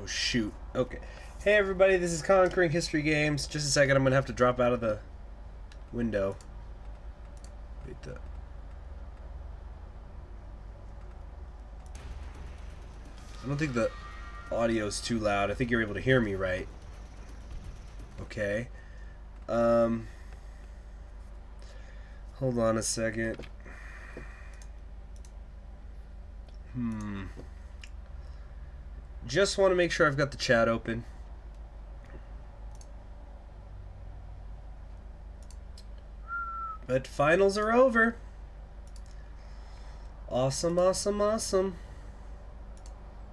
Oh shoot. Okay. Hey everybody, this is Conquering History Games. Just a second, I'm gonna have to drop out of the window. Wait, I don't think the audio's too loud. I think you're able to hear me right. Okay. Hold on a second. Just want to make sure I've got the chat open. But finals are over. Awesome, awesome, awesome.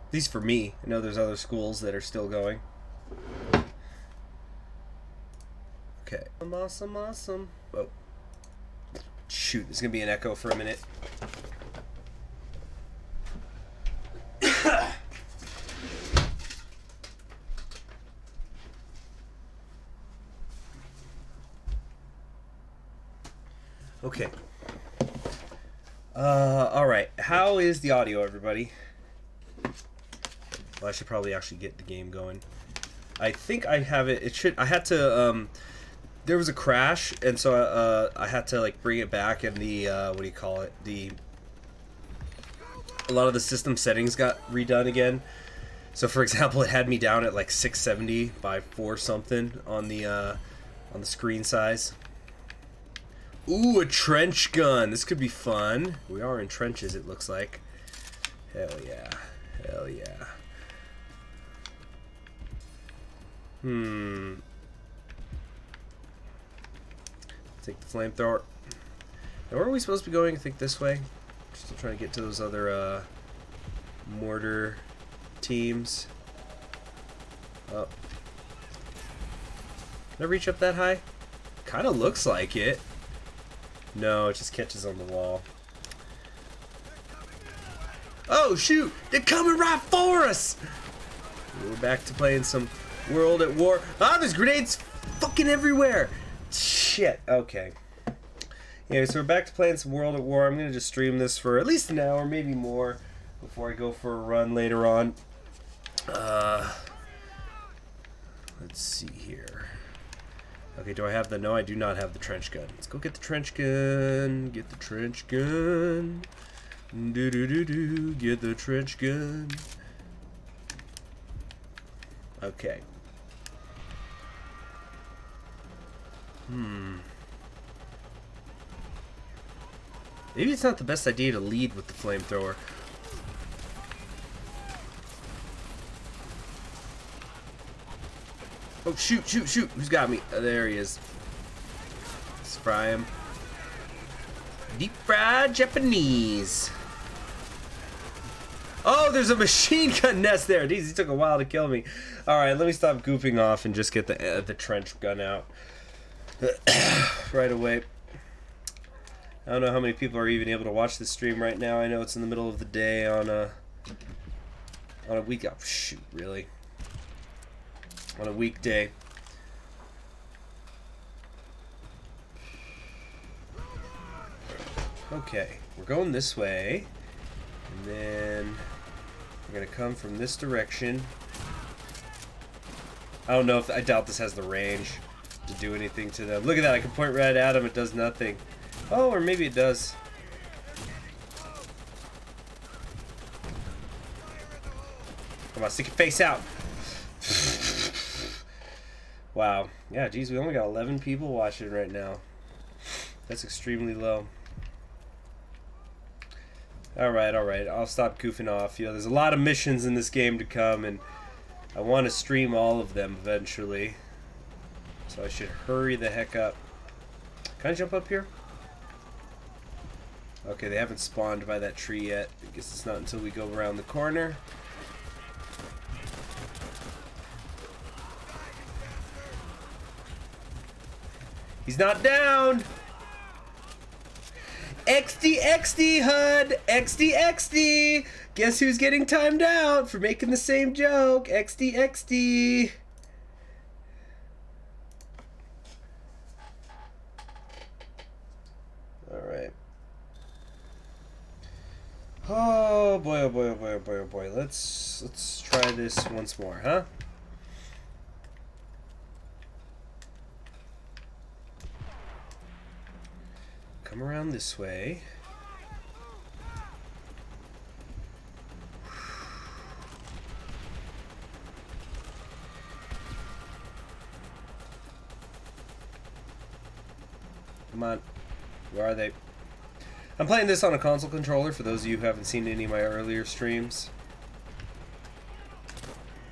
At least for me. I know there's other schools that are still going. Okay. Awesome, awesome. Oh. Shoot, there's going to be an echo for a minute. Okay. Alright. How is the audio, everybody? Well, I should probably actually get the game going. I think I have it. It should. I had to. There was a crash, and so I had to like bring it back, and the what do you call it? A lot of the system settings got redone again. So, for example, it had me down at like 670 by 4 something on the screen size. Ooh, a trench gun. This could be fun. We are in trenches, it looks like. Hell yeah. Hell yeah. Take the flamethrower. Now, where are we supposed to be going? I think this way. Still trying to get to those other mortar teams. Oh. Can I reach up that high? Kind of looks like it. No, it just catches on the wall. Oh, shoot! They're coming right for us! We're back to playing some World at War. Ah, there's grenades fucking everywhere! Shit, okay. Yeah, so we're back to playing some World at War. I'm gonna just stream this for at least an hour, maybe more, before I go for a run later on. Let's see here. Okay, do I have the... No, I do not have the trench gun. Let's go get the trench gun. Get the trench gun. Do-do-do-do. Get the trench gun. Okay. Maybe it's not the best idea to lead with the flamethrower. Oh, shoot, shoot, shoot. Who's got me? Oh, there he is. Let's fry him. Deep fried Japanese. Oh, there's a machine gun nest there. Jeez, he took a while to kill me. Alright, let me stop goofing off and just get the trench gun out. Right away. I don't know how many people are even able to watch this stream right now. I know it's in the middle of the day on a week. Oh, shoot, really? On a weekday. Okay, we're going this way, and then we're gonna come from this direction. I don't know if... I doubt this has the range to do anything to them. Look at that, I can point right at them, it does nothing. Oh, or maybe it does. Come on, stick your face out. Wow. Yeah, geez, we only got 11 people watching right now. That's extremely low. Alright, alright. I'll stop goofing off. You know, there's a lot of missions in this game to come, and I want to stream all of them eventually. So I should hurry the heck up. Can I jump up here? Okay, they haven't spawned by that tree yet. I guess it's not until we go around the corner. He's not down! XD, XD, HUD! XD, XD! Guess who's getting timed out for making the same joke? XD, XD! Alright. Oh boy, oh boy, oh boy, oh boy, oh boy. Let's try this once more, huh? Come around this way. Come on. Where are they? I'm playing this on a console controller for those of you who haven't seen any of my earlier streams.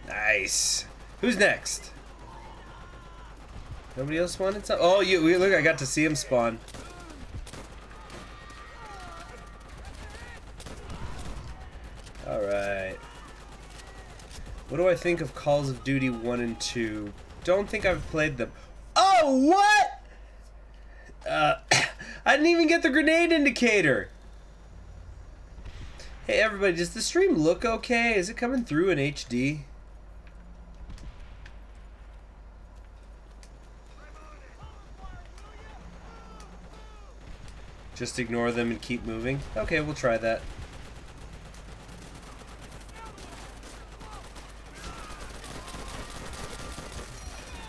Nice. Who's next? Nobody else wanted some? Oh, look, I got to see him spawn. Alright. What do I think of Calls of Duty 1 and 2? Don't think I've played them. Oh, what? I didn't even get the grenade indicator. Hey everybody, does the stream look okay? Is it coming through in HD? Just ignore them and keep moving? Okay, we'll try that.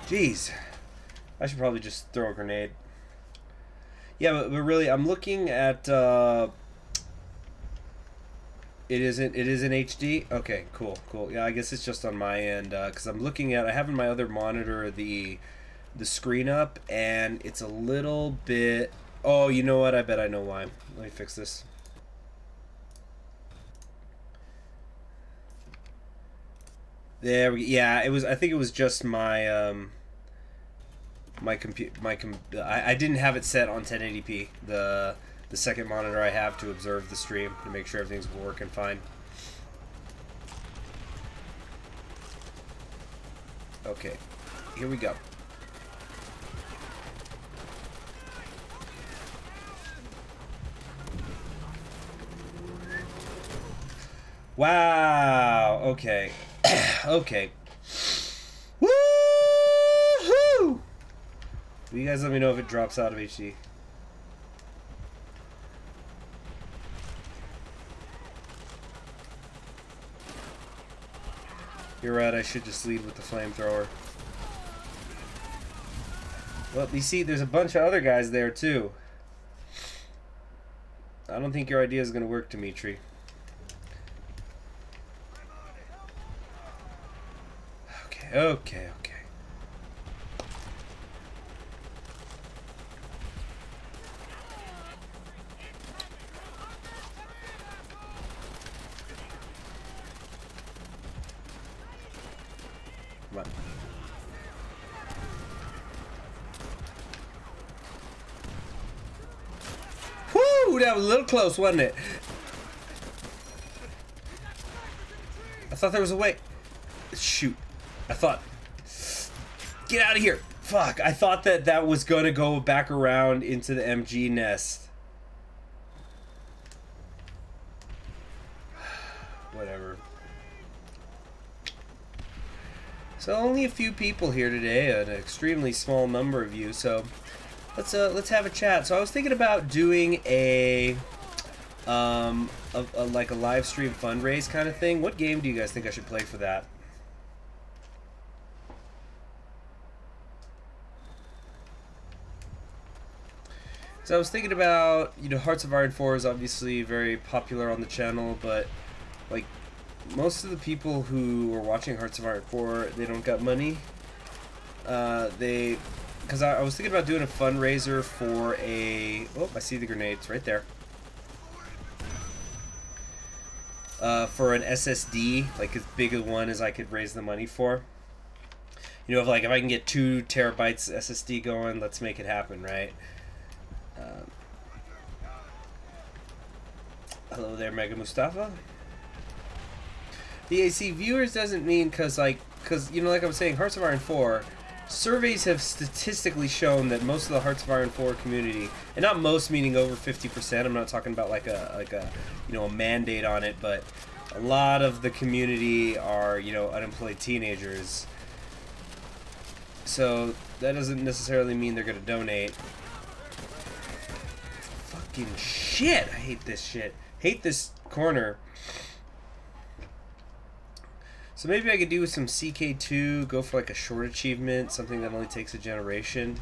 Jeez. I should probably just throw a grenade. Yeah, but really, I'm looking at, it is in HD? Okay, cool. Yeah, I guess it's just on my end, because I'm looking at, I have in my other monitor the screen up, and it's a little bit, oh, you know what, I bet I know why. Let me fix this. There we go. Yeah, it was, I think it was just my, I didn't have it set on 1080p. The second monitor I have to observe the stream to make sure everything's working fine. Okay, here we go. Wow. Okay. Okay. Woo-hoo! You guys let me know if it drops out of HD. You're right, I should just lead with the flamethrower. Well, you see, there's a bunch of other guys there, too. I don't think your idea is going to work, Dimitri. Okay. Come on. Woo! That was a little close, wasn't it? I thought there was a way. Shoot. I thought, get out of here. Fuck, I thought that was going to go back around into the MG nest. Whatever. So only a few people here today, an extremely small number of you, so let's have a chat. So I was thinking about doing like a live stream fundraise kind of thing. What game do you guys think I should play for that? So I was thinking about, you know, Hearts of Iron 4 is obviously very popular on the channel, but like most of the people who are watching Hearts of Iron 4, they don't got money. Because I was thinking about doing a fundraiser for a, oh, I see the grenades right there. For an SSD, like as big a one as I could raise the money for. You know, if I can get 2 terabytes SSD going, let's make it happen, right? Hello there, Mega Mustafa. The AC viewers doesn't mean because you know, like I was saying, Hearts of Iron 4, surveys have statistically shown that most of the Hearts of Iron 4 community, and not most meaning over 50%, I'm not talking about like a you know, a mandate on it, but a lot of the community are, you know, unemployed teenagers. So that doesn't necessarily mean they're gonna donate. Fucking shit! I hate this shit. Hate this corner. So maybe I could do with some CK2, go for like a short achievement, something that only takes a generation.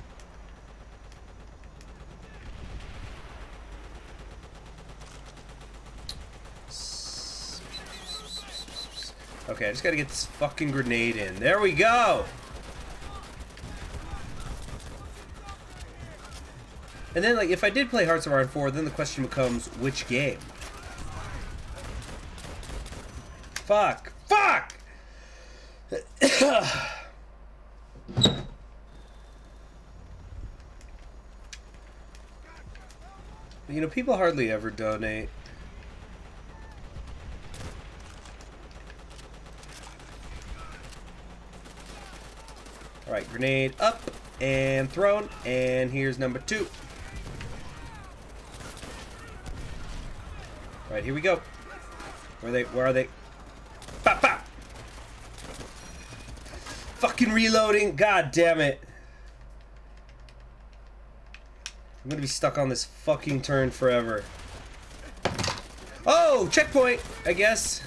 Okay, I just gotta get this fucking grenade in. There we go! And then, like, if I did play Hearts of Iron 4, then the question becomes, which game? Fuck! Fuck! You know, people hardly ever donate. Alright, grenade up and thrown, and here's number 2. Alright, here we go. Where are they? Pop, pop! Fucking reloading! God damn it! I'm gonna be stuck on this fucking turn forever. Oh! Checkpoint! I guess.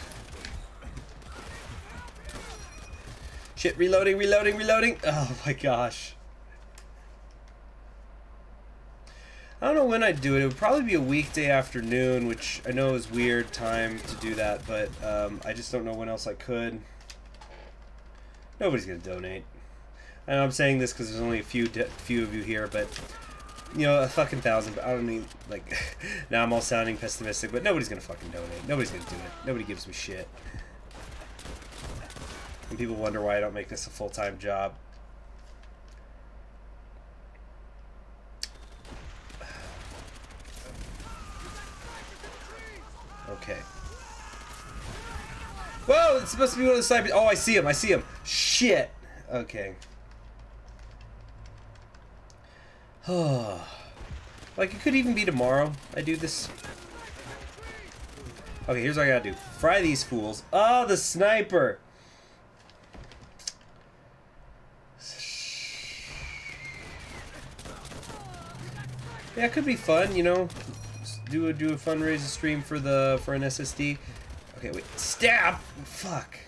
Shit, reloading, reloading, reloading! Oh my gosh. I don't know when I'd do it. It would probably be a weekday afternoon, which I know is weird time to do that, but I just don't know when else I could. Nobody's gonna donate. I know I'm saying this because there's only a few of you here, but you know, a fucking 1,000. I don't mean like now I'm all sounding pessimistic, but nobody's gonna fucking donate. Nobody's gonna do it. Nobody gives me shit. And people wonder why I don't make this a full-time job. Okay. Whoa, it's supposed to be one of the snipers. Oh, I see him. I see him. Shit. Okay. Like, it could even be tomorrow I do this. Okay, here's what I gotta do. Fry these fools. Oh, the sniper. Yeah, it could be fun, you know. Do a fundraiser stream for an SSD. Okay, wait. Stab! Fuck.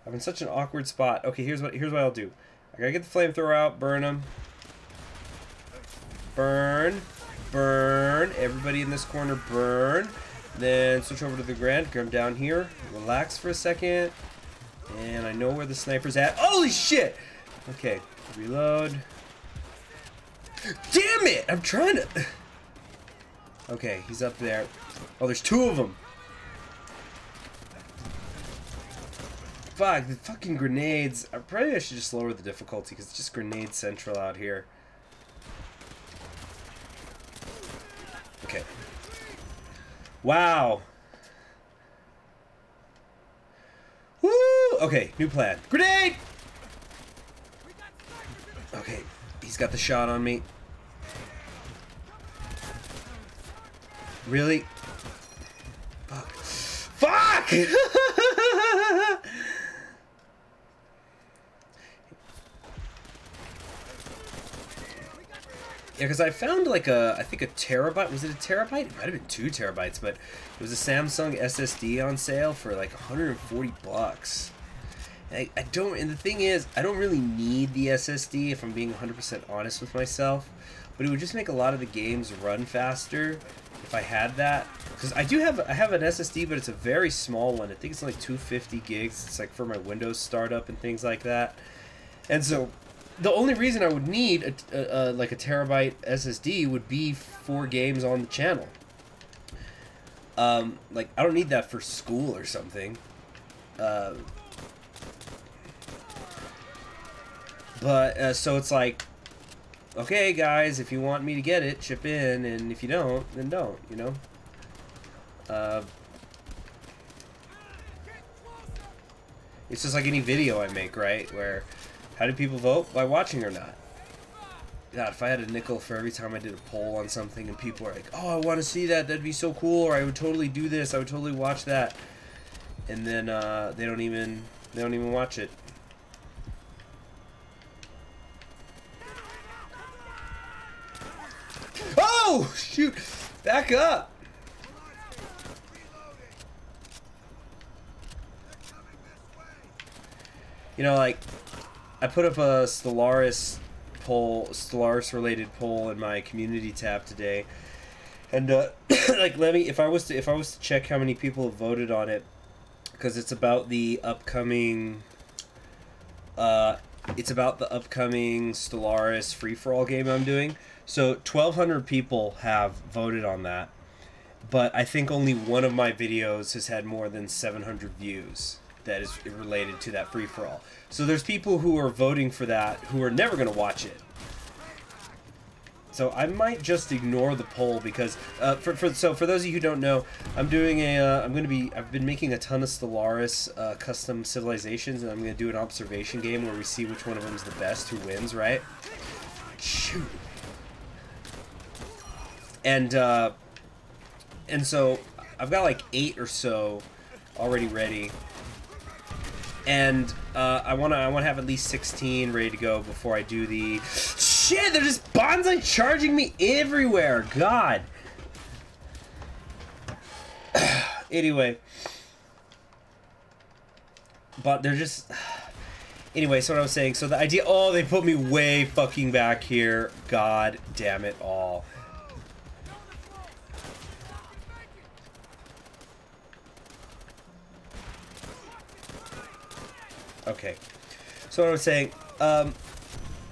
I'm in such an awkward spot. Okay, here's what I'll do. I gotta get the flamethrower out, burn them. Burn. Burn. Everybody in this corner burn. Then switch over to the Grand. Come down here. Relax for a second. And I know where the sniper's at. Holy shit! Okay. Reload. Damn it! I'm trying to... Okay, he's up there. Oh, there's 2 of them. Fuck, the fucking grenades. Probably I should just lower the difficulty because it's just grenade central out here. Okay. Wow. Woo! Okay, new plan. Grenade! Okay, he's got the shot on me. Really? Fuck. Fuck! Yeah, because I found like I think a terabyte. Was it a terabyte? It might have been 2 terabytes, but it was a Samsung SSD on sale for like 140 bucks. And I don't, and the thing is, I don't really need the SSD if I'm being 100% honest with myself, but it would just make a lot of the games run faster if I had that. Because I have an SSD, but it's a very small one. I think it's only 250 gigs. It's like for my Windows startup and things like that. And so the only reason I would need like a terabyte SSD would be for games on the channel. Like I don't need that for school or something. But so it's like, okay guys, if you want me to get it, chip in, and if you don't, then don't, you know? It's just like any video I make, right? Where, how do people vote? By watching or not? God, if I had a nickel for every time I did a poll on something and people are like, oh, I want to see that, that'd be so cool, or I would totally do this, I would totally watch that. And then they don't even watch it. Oh, shoot! Back up! You know, like, I put up a Stellaris poll, Stellaris-related poll in my community tab today, and like, if I was to check how many people have voted on it, because it's about the upcoming, Stellaris free-for-all game I'm doing. So 1,200 people have voted on that, but I think only one of my videos has had more than 700 views that is related to that free-for-all. So there's people who are voting for that who are never going to watch it. So I might just ignore the poll because for those of you who don't know, I've been making a ton of Stellaris custom civilizations, and I'm going to do an observation game where we see which one of them is the best, who wins, right? Shoot. And so I've got like 8 or so already ready. And I want to have at least 16 ready to go before I do the... Shit, they're just bonsai charging me everywhere. God. Anyway. But they're just... Anyway, so what I was saying, so the idea... Oh, they put me way fucking back here. God damn it all. Okay, so what I was saying,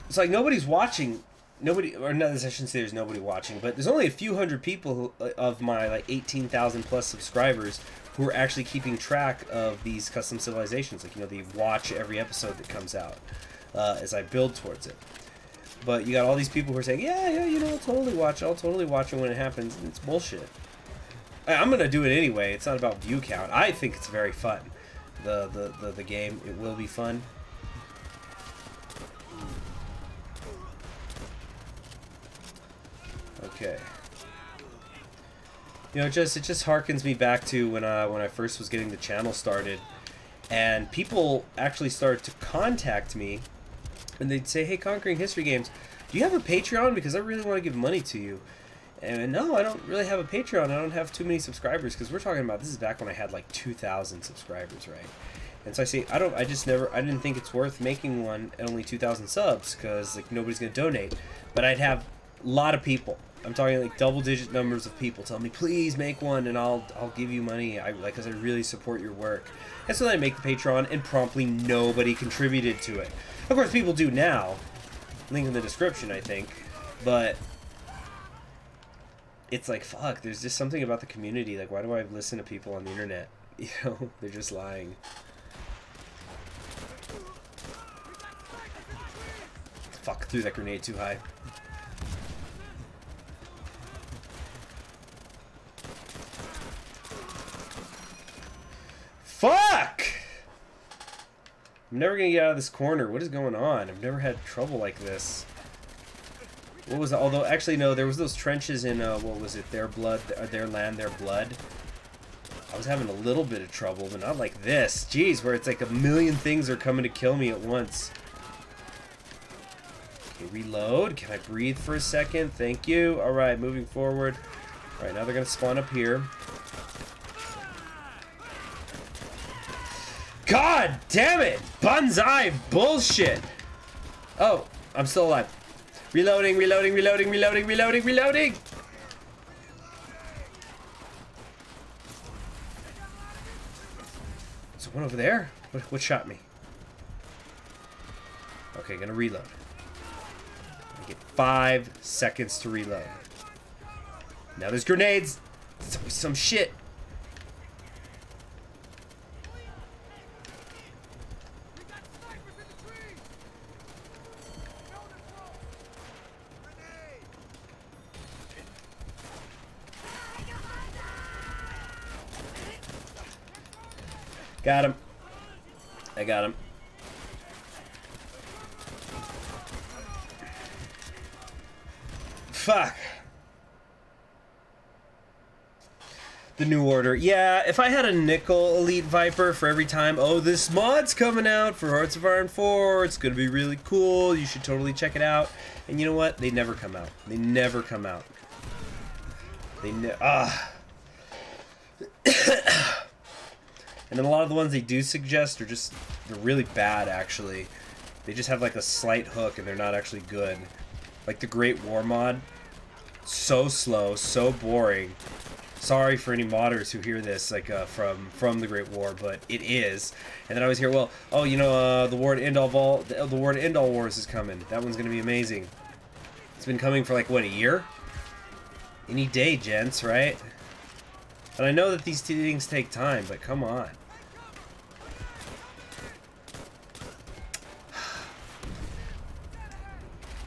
it's like nobody's watching, or not, I shouldn't say there's nobody watching, but there's only a few hundred people of my like 18,000 plus subscribers who are actually keeping track of these custom civilizations. Like, you know, they watch every episode that comes out as I build towards it. But you got all these people who are saying, yeah, you know, I'll totally watch it when it happens, and it's bullshit. I'm gonna do it anyway. It's not about view count. I think it's very fun. The game, it will be fun. Okay. You know, it just harkens me back to when I first was getting the channel started, and people actually started to contact me, and they'd say, "Hey, Conquering History Games, do you have a Patreon? Because I really want to give money to you." And no, I don't really have a Patreon. I don't have too many subscribers, because we're talking about, this is back when I had like 2,000 subscribers, right? And so I say, I didn't think it's worth making one at only 2,000 subs, because like nobody's gonna donate. But I'd have a lot of people. I'm talking like double-digit numbers of people tell me, please make one, and I'll give you money. Because I really support your work. And so then I make the Patreon, and promptly nobody contributed to it. Of course, people do now. Link in the description, I think. But it's like, fuck, there's just something about the community. Like, why do I listen to people on the internet? You know, they're just lying. Fuck, threw that grenade too high. Fuck! I'm never gonna get out of this corner. What is going on? I've never had trouble like this. What was it? Although, actually, no, there was those trenches in, what was it? Their Blood, Their Land, Their Blood. I was having a little bit of trouble, but not like this. Jeez, where it's like a million things are coming to kill me at once. Okay, reload. Can I breathe for a second? Thank you. Alright, moving forward. Alright, now they're going to spawn up here. God damn it! Bonsai bullshit! Oh, I'm still alive. Reloading, reloading, reloading, reloading, reloading, reloading! Is there one over there? What shot me? Okay, gonna reload. I get 5 seconds to reload. Now there's grenades! There's always some shit! Got him. I got him. Fuck. The New Order. Yeah, if I had a nickel Elite Viper for every time, oh, this mod's coming out for Hearts of Iron 4, it's gonna be really cool, you should totally check it out. And you know what? They never come out. They never come out. And then a lot of the ones they do suggest are just, they're really bad, actually. They just have like a slight hook and they're not actually good. Like the Great War mod. So slow, so boring. Sorry for any modders who hear this, like, from the Great War, but it is. And then I always hear, well, oh, you know, the war to end all wars is coming. That one's gonna be amazing. It's been coming for like, what, a year? Any day, gents, right? But I know that these things take time, but come on.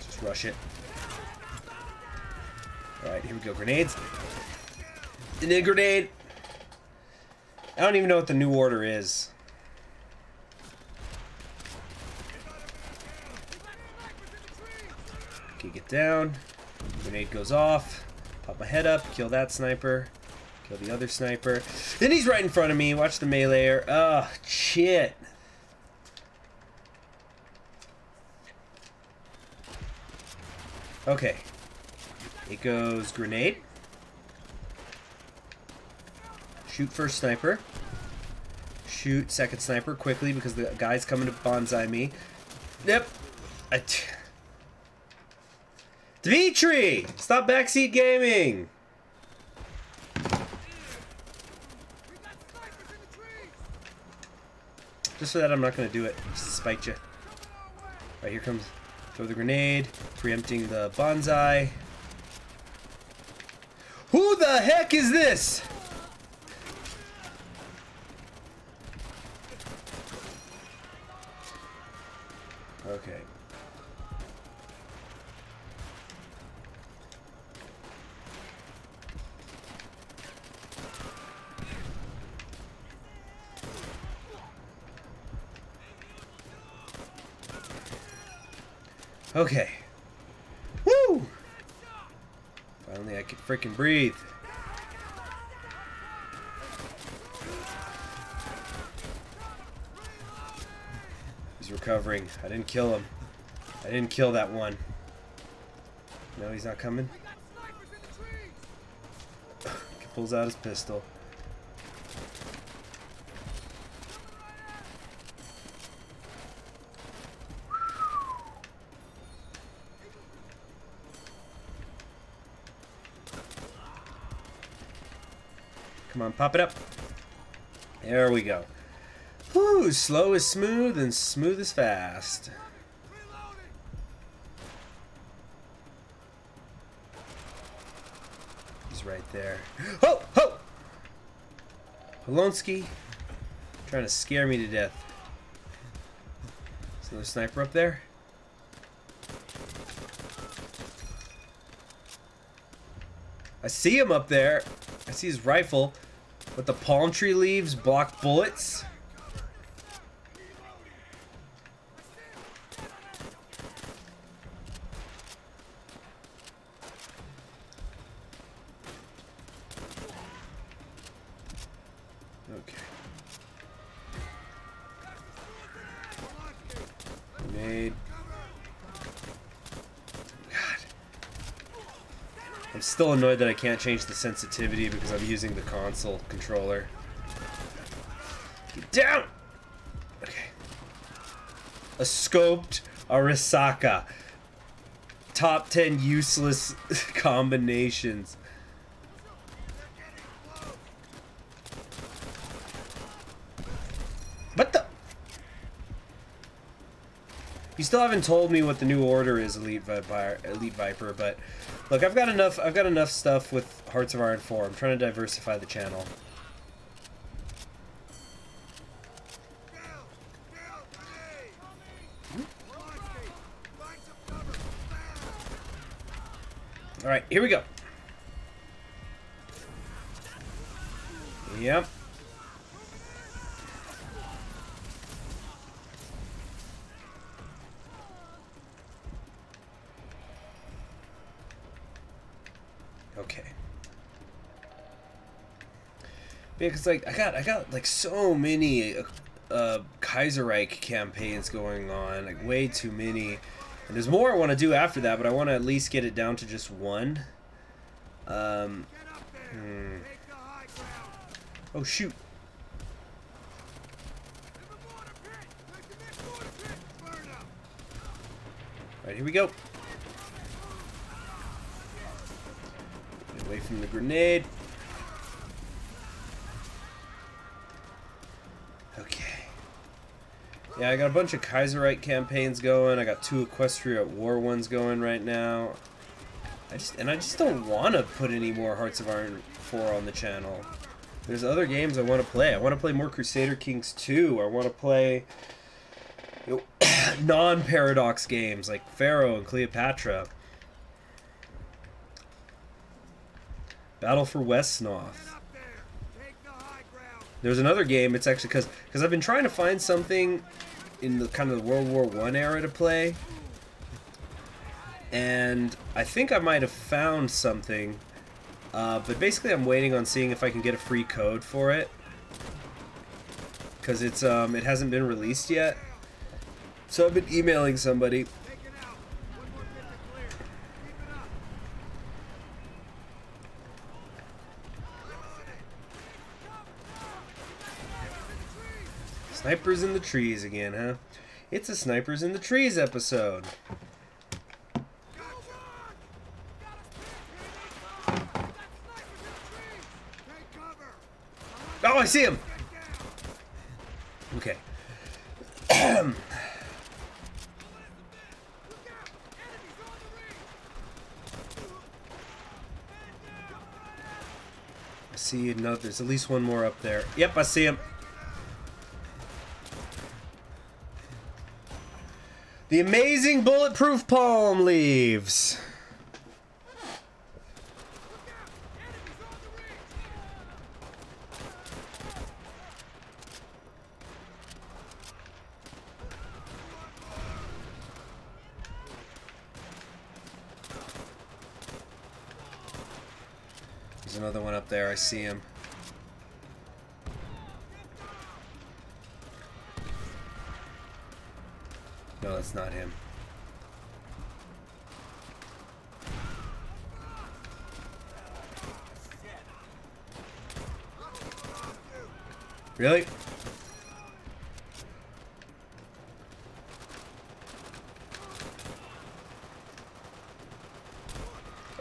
Just rush it. Alright, here we go. Grenades. And a grenade. I don't even know what the new order is. Okay, get down. Grenade goes off. Pop my head up. Kill that sniper. Kill the other sniper. Then he's right in front of me. Watch the meleeer. Ugh, shit. Okay. It goes grenade. Shoot first sniper. Shoot second sniper quickly because the guy's coming to bonsai me. Yep. Dimitri! Stop backseat gaming! Just for that, I'm not going to do it. Just to spite you. Alright, here comes... Throw the grenade. Preempting the bonsai. Who the heck is this? Okay. Okay. Woo! Finally, I can freaking breathe. He's recovering. I didn't kill him. I didn't kill that one. No, he's not coming. He pulls out his pistol. Come on, pop it up. There we go. Whew, slow is smooth and smooth is fast. He's right there. Ho! Ho! Polonsky. Trying to scare me to death. Is another sniper up there? I see him up there. I see his rifle. But the palm tree leaves block bullets. Okay. Grenade. I'm still annoyed that I can't change the sensitivity because I'm using the console controller. Get down! Okay. A scoped Arisaka. Top 10 useless combinations. What the? You still haven't told me what the new order is, Elite Viper, but look, I've got enough stuff with Hearts of Iron 4. I'm trying to diversify the channel. All right, here we go. Yep. Okay. Because like I got like so many Kaiserreich campaigns going on, like way too many. And there's more I want to do after that, but I want to at least get it down to just one. Oh shoot. here we go. Get away from the grenade. Okay. Yeah, I got a bunch of Kaiserreich campaigns going. I got 2 Equestria at War ones going right now. I just don't want to put any more Hearts of Iron 4 on the channel. There's other games I want to play. I want to play more Crusader Kings 2. I want to play non-Paradox games like Pharaoh and Cleopatra. Battle for Westnoth. There's another game. It's actually because I've been trying to find something in the kind of the World War I era to play, and I think I might have found something, but basically I'm waiting on seeing if I can get a free code for it, because it's it hasn't been released yet. So I've been emailing somebody. Snipers in the trees again, huh? It's a Snipers in the Trees episode. Oh, I see him! Okay. I see another. There's at least one more up there. Yep, I see him. The amazing bulletproof palm leaves. There's another one up there. I see him. No, that's not him. Really?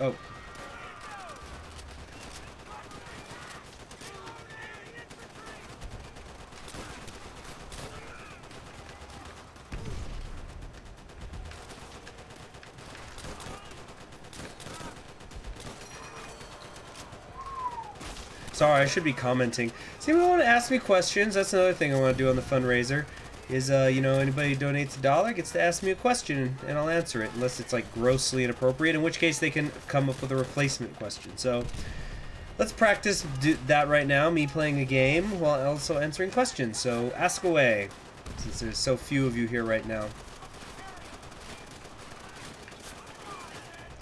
Oh. Sorry, I should be commenting. See, anyone want to ask me questions? That's another thing I want to do on the fundraiser. Is, you know, anybody who donates $1 gets to ask me a question, and I'll answer it, unless it's, like, grossly inappropriate, in which case they can come up with a replacement question. So, let's practice that right now, me playing a game, while also answering questions. So, ask away, since there's so few of you here right now.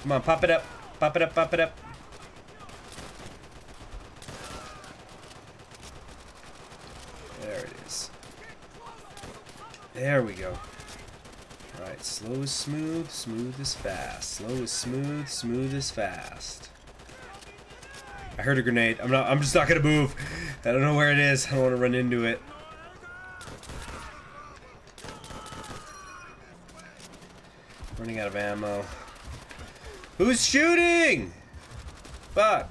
Come on, pop it up. Pop it up, pop it up. There it is. There we go. Alright, slow is smooth, smooth is fast. Slow is smooth, smooth is fast. I heard a grenade. I'm just not gonna move. I don't know where it is. I don't want to run into it. Running out of ammo. Who's shooting? Fuck.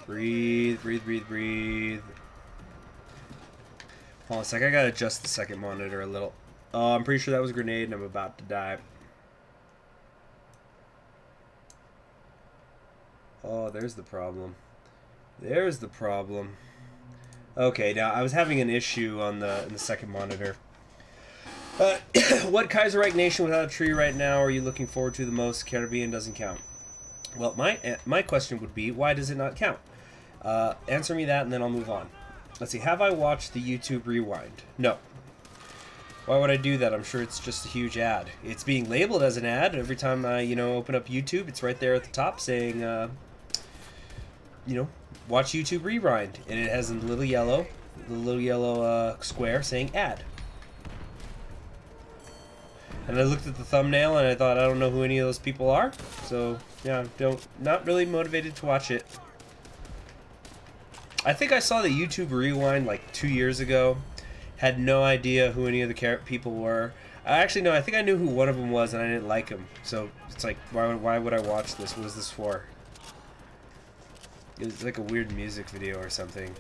Breathe, breathe, breathe, breathe. Hold on a sec, I gotta adjust the second monitor a little. Oh, I'm pretty sure that was a grenade and I'm about to die. Oh, there's the problem. There's the problem. Okay, now I was having an issue on in the second monitor. What Kaiserreich nation without a tree right now are you looking forward to the most? Caribbean doesn't count. Well, my question would be, why does it not count? Answer me that and then I'll move on. Let's see, have I watched the YouTube Rewind? No. Why would I do that? I'm sure it's just a huge ad. It's being labeled as an ad. Every time I, you know, open up YouTube, it's right there at the top saying, you know, watch YouTube Rewind. And it has a little yellow square saying ad. And I looked at the thumbnail and I thought, I don't know who any of those people are. So, yeah, not really motivated to watch it. I think I saw the YouTube Rewind like 2 years ago. Had no idea who any of the people were. Actually, no, I think I knew who one of them was, and I didn't like him. So it's like, why would I watch this? What is this for? It was like a weird music video or something.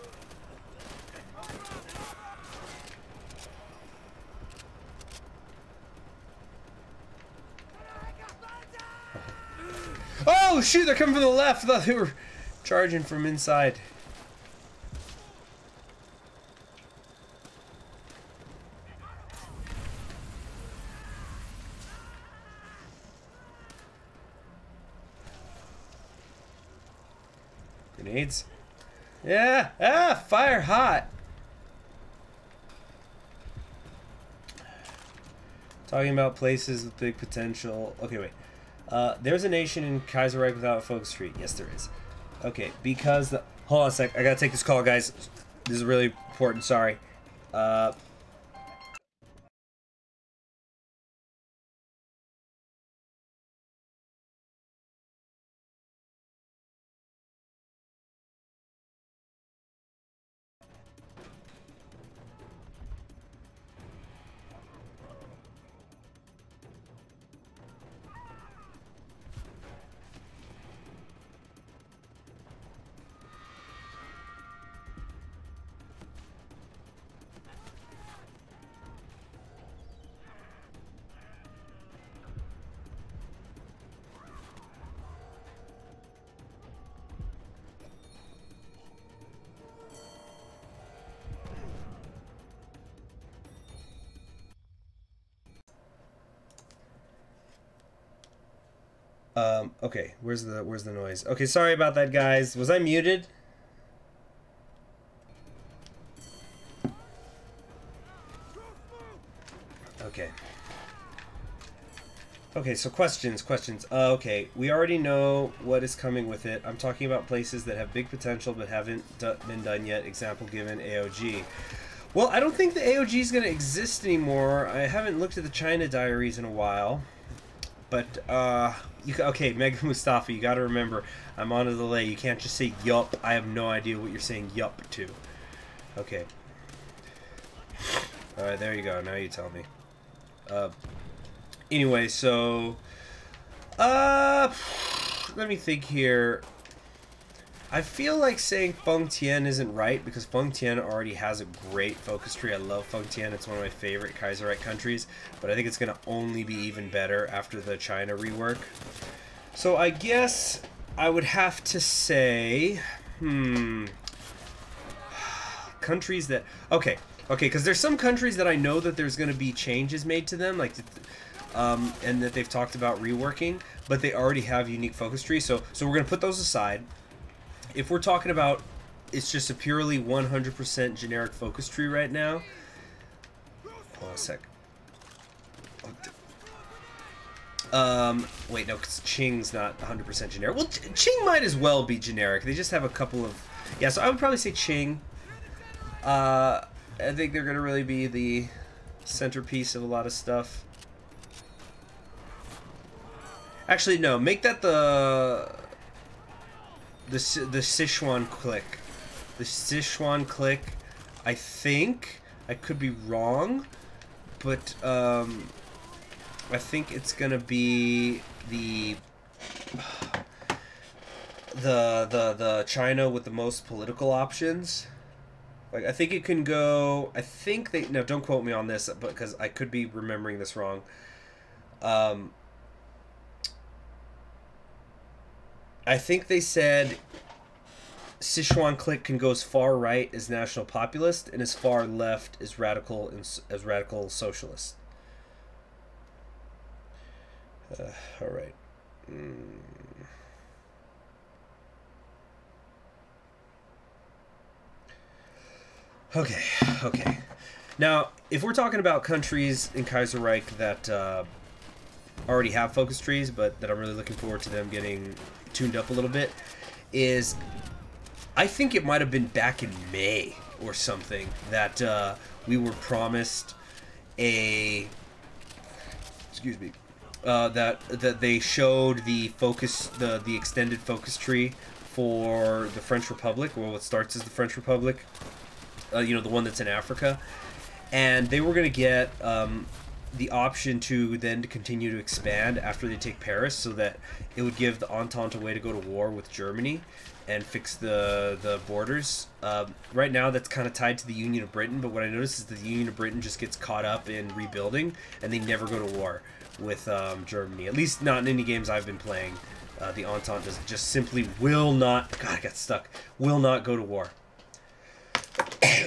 Oh, shoot, they're coming from the left. I thought they were charging from inside. Grenades. Yeah. Ah, fire hot. Talking about places with big potential. Okay, wait. There's a nation in Kaiserreich without a focus tree. Yes, there is. Okay, because the... Hold on a sec. I gotta take this call, guys. This is really important. Sorry. Okay, where's the noise? Okay, sorry about that, guys. Was I muted? Okay. Okay, so questions. Okay, we already know what is coming with it. I'm talking about places that have big potential but haven't been done yet. Example given, AOG. Well, I don't think the AOG is going to exist anymore. I haven't looked at the China diaries in a while. But, okay, Mega Mustafa, you gotta remember, I'm on a delay. You can't just say yup. I have no idea what you're saying yup to. Okay. Alright, there you go. Now you tell me. Anyway, so... let me think here. I feel like saying Feng Tian isn't right, because Feng Tian already has a great focus tree. I love Feng Tian. It's one of my favorite Kaiserreich countries, but I think it's going to only be even better after the China rework. So I guess I would have to say... countries that... Okay, because there's some countries that I know that there's going to be changes made to them, like... and that they've talked about reworking, but they already have unique focus trees. So we're going to put those aside. If we're talking about it's just a purely 100% generic focus tree right now. Hold on a sec. Wait, no, because Qing's not 100% generic. Well, Qing might as well be generic. They just have a couple of... Yeah, so I would probably say Qing. I think they're going to really be the centerpiece of a lot of stuff. Actually, no, make that the Sichuan click. The Sichuan click, I think, I could be wrong, but I think it's gonna be the China with the most political options. Like, I think it can go. I think they... No, don't quote me on this, but because I could be remembering this wrong. I think they said Sichuan clique can go as far right as national populist and as far left as radical socialist. All right. Okay. Now, if we're talking about countries in Kaiserreich that already have focus trees, but that I'm really looking forward to them getting tuned up a little bit, is I think it might have been back in May or something that we were promised a... Excuse me. That they showed the focus, the extended focus tree for the French Republic, or what starts as the French Republic, you know, the one that's in Africa, and they were going to get the option to then to continue to expand after they take Paris, so that it would give the Entente a way to go to war with Germany and fix the borders. Right now that's kind of tied to the Union of Britain, but what I noticed is the Union of Britain just gets caught up in rebuilding and they never go to war with Germany, at least not in any games I've been playing. The Entente just simply will not, God, I got stuck, will not go to war.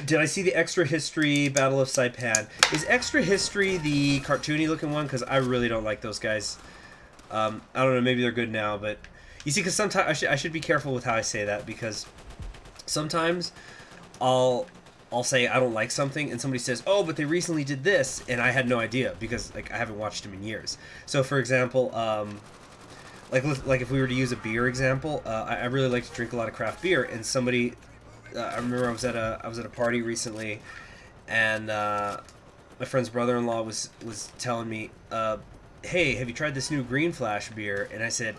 Did I see the Extra History Battle of Saipan? Is Extra History the cartoony looking one? Because I really don't like those guys. I don't know, maybe they're good now, but you see, because sometimes I should be careful with how I say that, because sometimes I'll say I don't like something and somebody says, oh, but they recently did this, and I had no idea because like I haven't watched them in years. So for example, like if we were to use a beer example, I really like to drink a lot of craft beer, and somebody, I remember I was at a party recently, and my friend's brother-in-law was telling me, hey, have you tried this new Green Flash beer? And I said,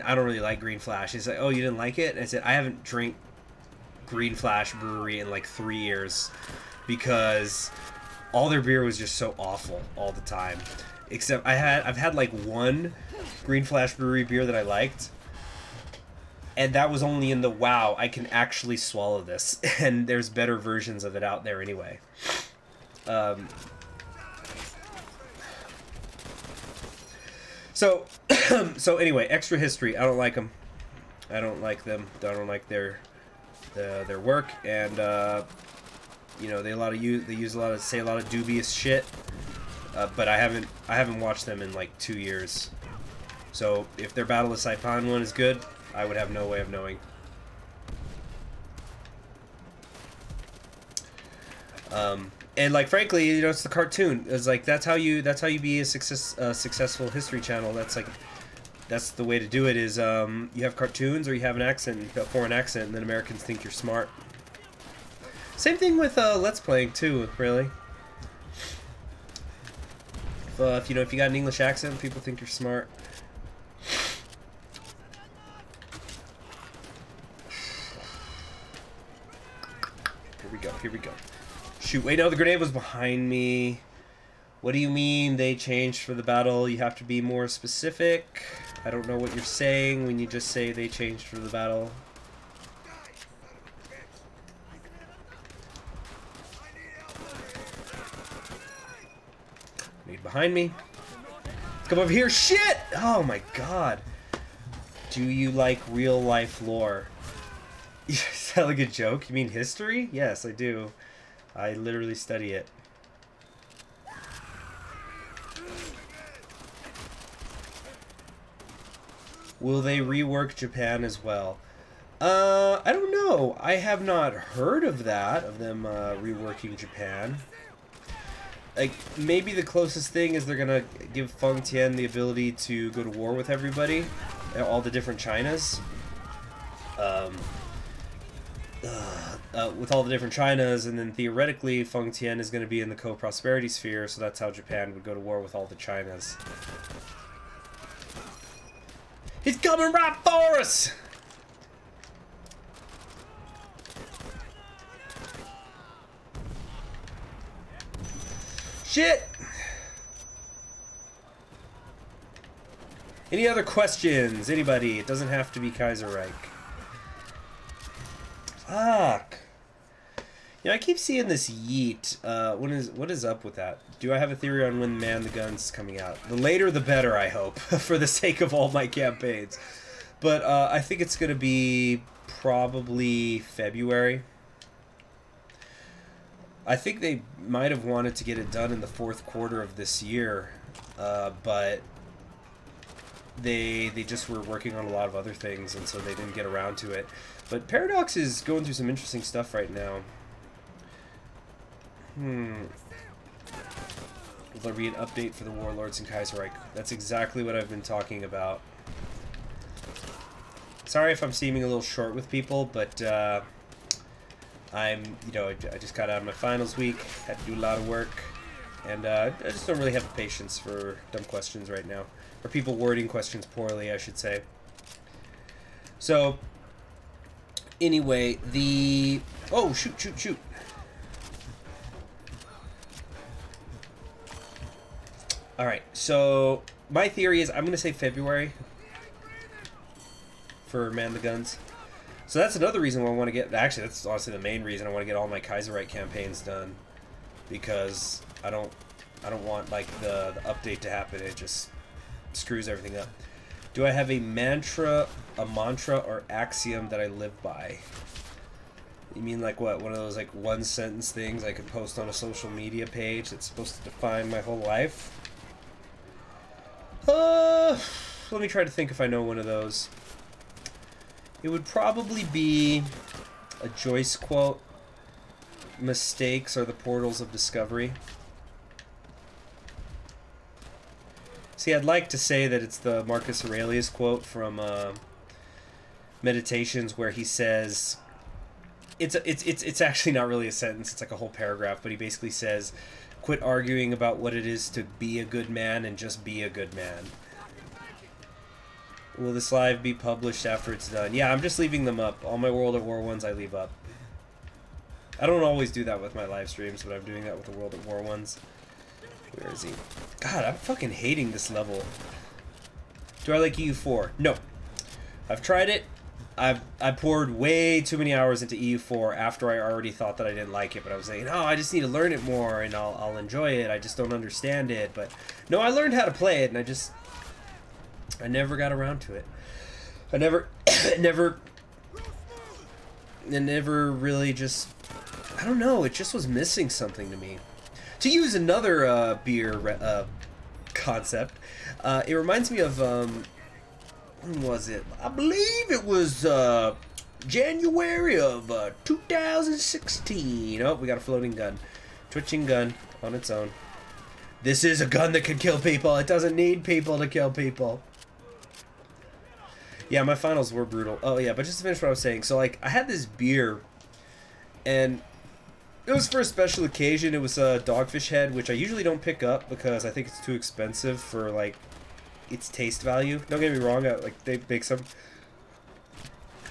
I don't really like Green Flash. He's like, oh, you didn't like it? And I said, I haven't drank Green Flash Brewery in like 3 years because all their beer was just so awful all the time. Except I've had like one Green Flash Brewery beer that I liked, and that was only in the wow, I can actually swallow this, and there's better versions of it out there anyway. So anyway, Extra History, I don't like them. I don't like them. I don't like their work, and you know, they say a lot of dubious shit. But I haven't watched them in like 2 years. So if their Battle of Saipan one is good, I would have no way of knowing. And like frankly, you know, it's the cartoon. It's like that's how you be a successful history channel. That's the way to do it. Is you have cartoons or you have an accent, a foreign accent, and then Americans think you're smart. Same thing with Let's Playing too, really. If you know, if you got an English accent, people think you're smart. Here we go. Here we go. Shoot! Wait, no, the grenade was behind me. What do you mean they changed for the battle? You have to be more specific. I don't know what you're saying when you just say they changed for the battle. Behind me. Let's come over here. Shit! Oh my god. Do you like real life lore? Is that like a joke? You mean history? Yes, I do. I literally study it. Will they rework Japan as well? I don't know. I have not heard of that, of them reworking Japan. Like, maybe the closest thing is they're gonna give Feng Tian the ability to go to war with everybody, all the different Chinas. With all the different Chinas, and then theoretically Feng Tian is gonna be in the co-prosperity sphere, so that's how Japan would go to war with all the Chinas. He's coming right for us! Shit! Any other questions? Anybody? It doesn't have to be Kaiserreich. Fuck. Yeah, I keep seeing this yeet. What is up with that? Do I have a theory on when Man the Gun's coming out? The later the better, I hope, for the sake of all my campaigns. But I think it's gonna be probably February. I think they might have wanted to get it done in the 4th quarter of this year, but they just were working on a lot of other things, and so they didn't get around to it. But Paradox is going through some interesting stuff right now. Will there be an update for the Warlords in Kaiserreich? That's exactly what I've been talking about. Sorry if I'm seeming a little short with people, but I just got out of my finals week, had to do a lot of work, and I just don't really have the patience for dumb questions right now. Or people wording questions poorly, I should say. So, anyway, oh, shoot. All right, so my theory is I'm going to say February for Man the Guns. So that's another reason why I want to get... Actually, that's honestly the main reason I want to get all my Kaiserreich campaigns done. Because I don't want, like, the update to happen. It just screws everything up. Do I have a mantra or axiom that I live by? You mean like what? One of those like one sentence things I could post on a social media page that's supposed to define my whole life? Let me try to think if I know one of those. It would probably be a Joyce quote. Mistakes are the portals of discovery. See, I'd like to say that it's the Marcus Aurelius quote from Meditations, where he says, it's actually not really a sentence, it's like a whole paragraph, but he basically says, quit arguing about what it is to be a good man and just be a good man. Will this live be published after it's done? Yeah, I'm just leaving them up. All my World at War ones I leave up. I don't always do that with my live streams, but I'm doing that with the World at War ones. Where is he? God, I'm fucking hating this level. Do I like EU4? No. I've tried it. I poured way too many hours into EU4 after I already thought that I didn't like it, but I was saying, oh, I just need to learn it more and I'll enjoy it. I just don't understand it. But no, I learned how to play it, and I never got around to it. I never really just, I don't know, it just was missing something to me. To use another beer concept, it reminds me of, when was it? I believe it was January of 2016. Oh, we got a floating gun. Twitching gun on its own. This is a gun that can kill people. It doesn't need people to kill people. Yeah, my finals were brutal. Oh, yeah, but just to finish what I was saying. So, like, I had this beer, and it was for a special occasion. It was a Dogfish Head, which I usually don't pick up because I think it's too expensive for, like, its taste value. Don't get me wrong, like, they make some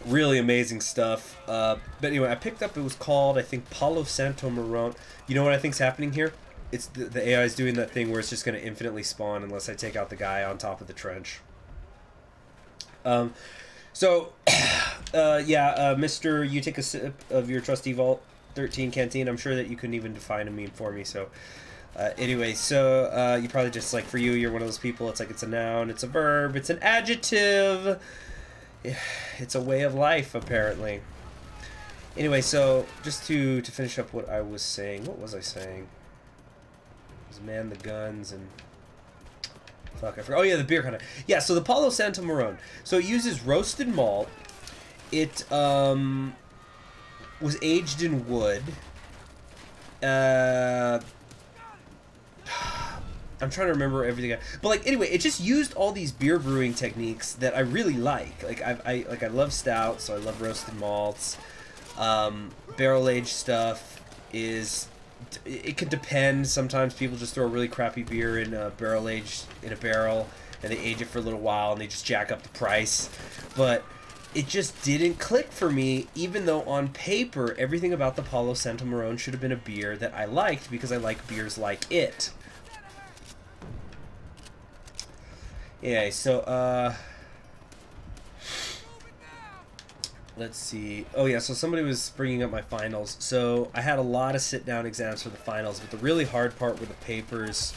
really amazing stuff. But anyway, I picked up, it was called, I think, Palo Santo Marron. You know what I think's happening here? It's the AI is doing that thing where it's just going to infinitely spawn unless I take out the guy on top of the trench. Yeah, Mr. You take a sip of your trusty Vault 13 canteen. I'm sure that you couldn't even define a meme for me, so... anyway, so, you probably just, like, for you, you're one of those people, it's like, it's a noun, it's a verb, it's an adjective. It's a way of life, apparently. Anyway, so, just to finish up what I was saying, what was I saying? It was Man the Guns and... Fuck, I forgot. Oh, yeah, the beer kind of... Yeah, so the Palo Santo Marron. So it uses roasted malt. It, was aged in wood. I'm trying to remember everything. But, like, anyway, it just used all these beer brewing techniques that I really like. Like, I love stouts, so I love roasted malts. Barrel-aged stuff is... It could depend. Sometimes people just throw a really crappy beer in a barrel-aged in a barrel, and they age it for a little while, and they just jack up the price. But it just didn't click for me, even though on paper everything about the Palo Santo Marron should have been a beer that I liked because I like beers like it. Yeah, so let's see. Oh yeah, so somebody was bringing up my finals. So I had a lot of sit-down exams for the finals, but the really hard part were the papers.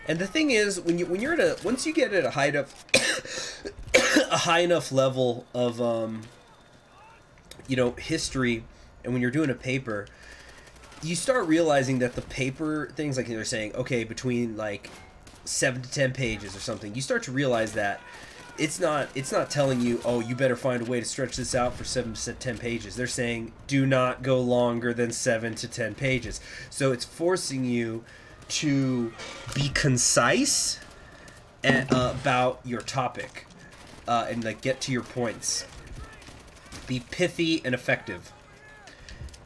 And the thing is, when you're at a once you get at a high enough a high enough level of you know, history, and when you're doing a paper, you start realizing that the paper things, like they're saying, okay, between like 7 to 10 pages or something, you start to realize that it's not telling you, oh, you better find a way to stretch this out for 7 to 10 pages. They're saying, do not go longer than 7 to 10 pages. So it's forcing you to be concise about your topic and like get to your points. Be pithy and effective.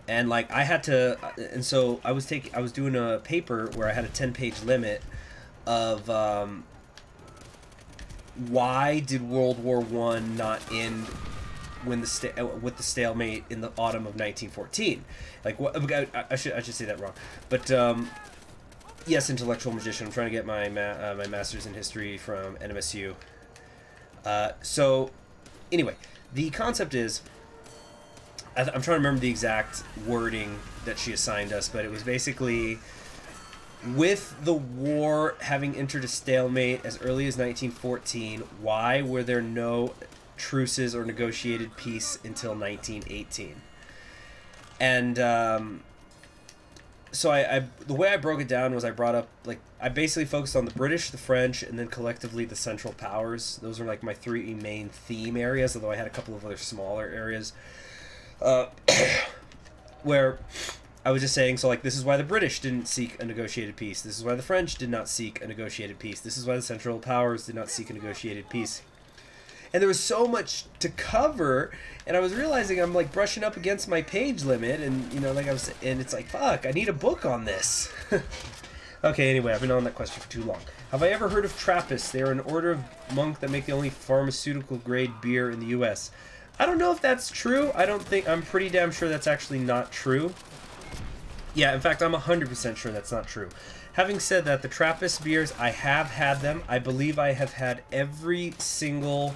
And like I had to, and so I was doing a paper where I had a 10-page limit of why did World War I not end when with the stalemate in the autumn of 1914? Like, what? I should say that wrong. But Yes, intellectual magician. I'm trying to get my my master's in history from NMSU. So, anyway, the concept is, I'm trying to remember the exact wording that she assigned us, but it was basically, with the war having entered a stalemate as early as 1914, why were there no truces or negotiated peace until 1918? And so the way I broke it down was I brought up, like, I basically focused on the British, the French, and then collectively the Central Powers. Those are like my three main theme areas, although I had a couple of other smaller areas where I was just saying, so like, this is why the British didn't seek a negotiated peace. This is why the French did not seek a negotiated peace. This is why the Central Powers did not seek a negotiated peace. And there was so much to cover, and I was realizing I'm like brushing up against my page limit, and you know, like and it's like, fuck, I need a book on this. Okay, anyway, I've been on that question for too long. Have I ever heard of Trappists? They are an order of monk that make the only pharmaceutical grade beer in the U.S. I don't know if that's true. I'm pretty damn sure that's actually not true. Yeah, in fact, I'm 100% sure that's not true. Having said that, the Trappist beers, I have had them. I believe I have had every single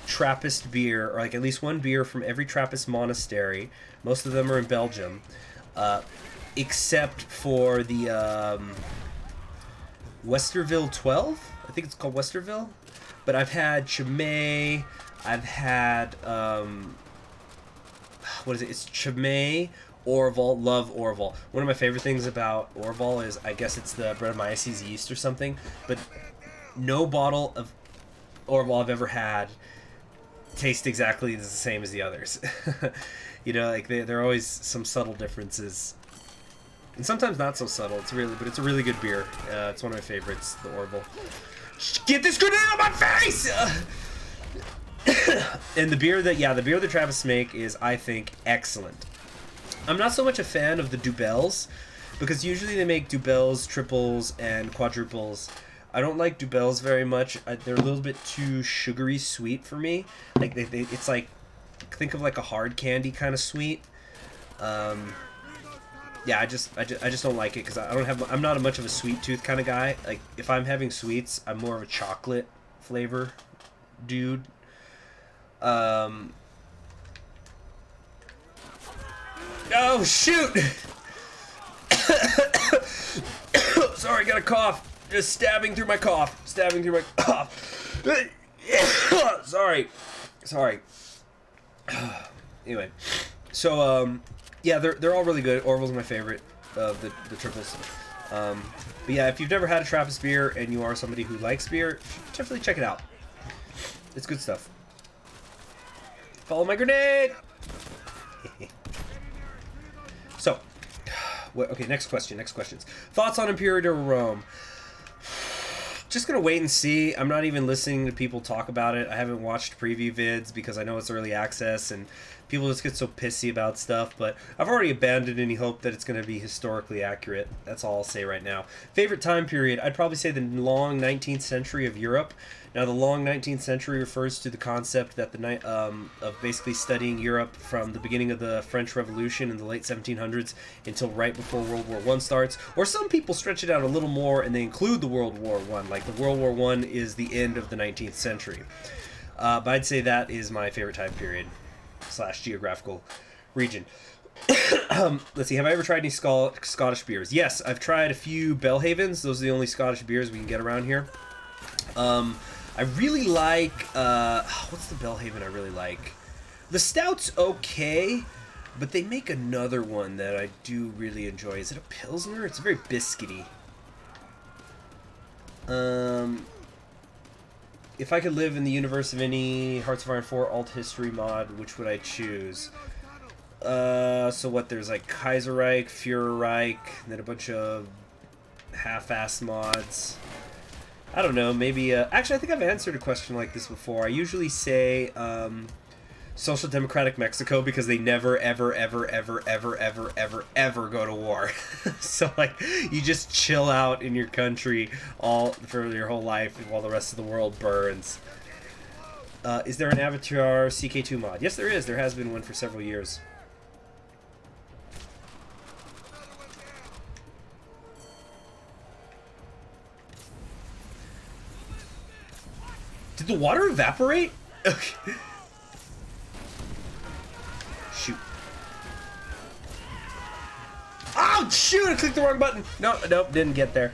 Trappist beer, or like at least one beer from every Trappist monastery. Most of them are in Belgium, except for the Westerville 12. I think it's called Westerville. But I've had Chimay. I've had what is it? It's Chimay, Orval. Love Orval. One of my favorite things about Orval is, I guess it's the Brettanomyces yeast or something. But no bottle of Orval I've ever had taste exactly the same as the others. You know, like there are always some subtle differences, and sometimes not so subtle. It's a really good beer. It's one of my favorites, the Orval. Get this grenade on my face! And the beer that Travis make is, I think, excellent. I'm not so much a fan of the Dubels, because usually they make Dubels, triples, and quadruples. I don't like Dubels very much. They're a little bit too sugary sweet for me. Like it's like, think of like a hard candy kind of sweet. Yeah, I just don't like it because I'm not much of a sweet tooth kind of guy. Like if I'm having sweets, I'm more of a chocolate flavor dude. Oh shoot! Sorry, got a cough. Just stabbing through my cough. Sorry. Anyway, so yeah, they're all really good. Orval's my favorite of the triples. But yeah, if you've never had a Trappist beer and you are somebody who likes beer, definitely check it out. It's good stuff. Follow my grenade. So, okay, next questions. Thoughts on Imperial Rome? Just gonna wait and see. I'm not even listening to people talk about it. I haven't watched preview vids because I know it's early access and people just get so pissy about stuff, but I've already abandoned any hope that it's gonna be historically accurate. That's all I'll say right now. Favorite time period? I'd probably say the long 19th century of Europe. Now, the long 19th century refers to the concept that of basically studying Europe from the beginning of the French Revolution in the late 1700s until right before World War I starts. Or some people stretch it out a little more and they include the World War I. Like the World War I is the end of the 19th century. But I'd say that is my favorite time period / geographical region. Let's see, have I ever tried any Scottish beers? Yes, I've tried a few Belhavens. Those are the only Scottish beers we can get around here. I really like, what's the Belhaven I really like? The stout's okay, but they make another one that I do really enjoy. Is it a Pilsner? It's very biscuity. If I could live in the universe of any Hearts of Iron 4 alt history mod, which would I choose? So what, there's like Kaiserreich, Führerreich, and then a bunch of half-assed mods. I don't know, maybe, actually I think I've answered a question like this before. I usually say, Social Democratic Mexico because they never, ever, ever, ever, ever, ever, ever, ever go to war. So, like, you just chill out in your country for your whole life while the rest of the world burns. Is there an Avatar CK2 mod? Yes, there is. There has been one for several years. Did the water evaporate? Okay. Shoot. Oh, shoot! I clicked the wrong button. No, nope, didn't get there.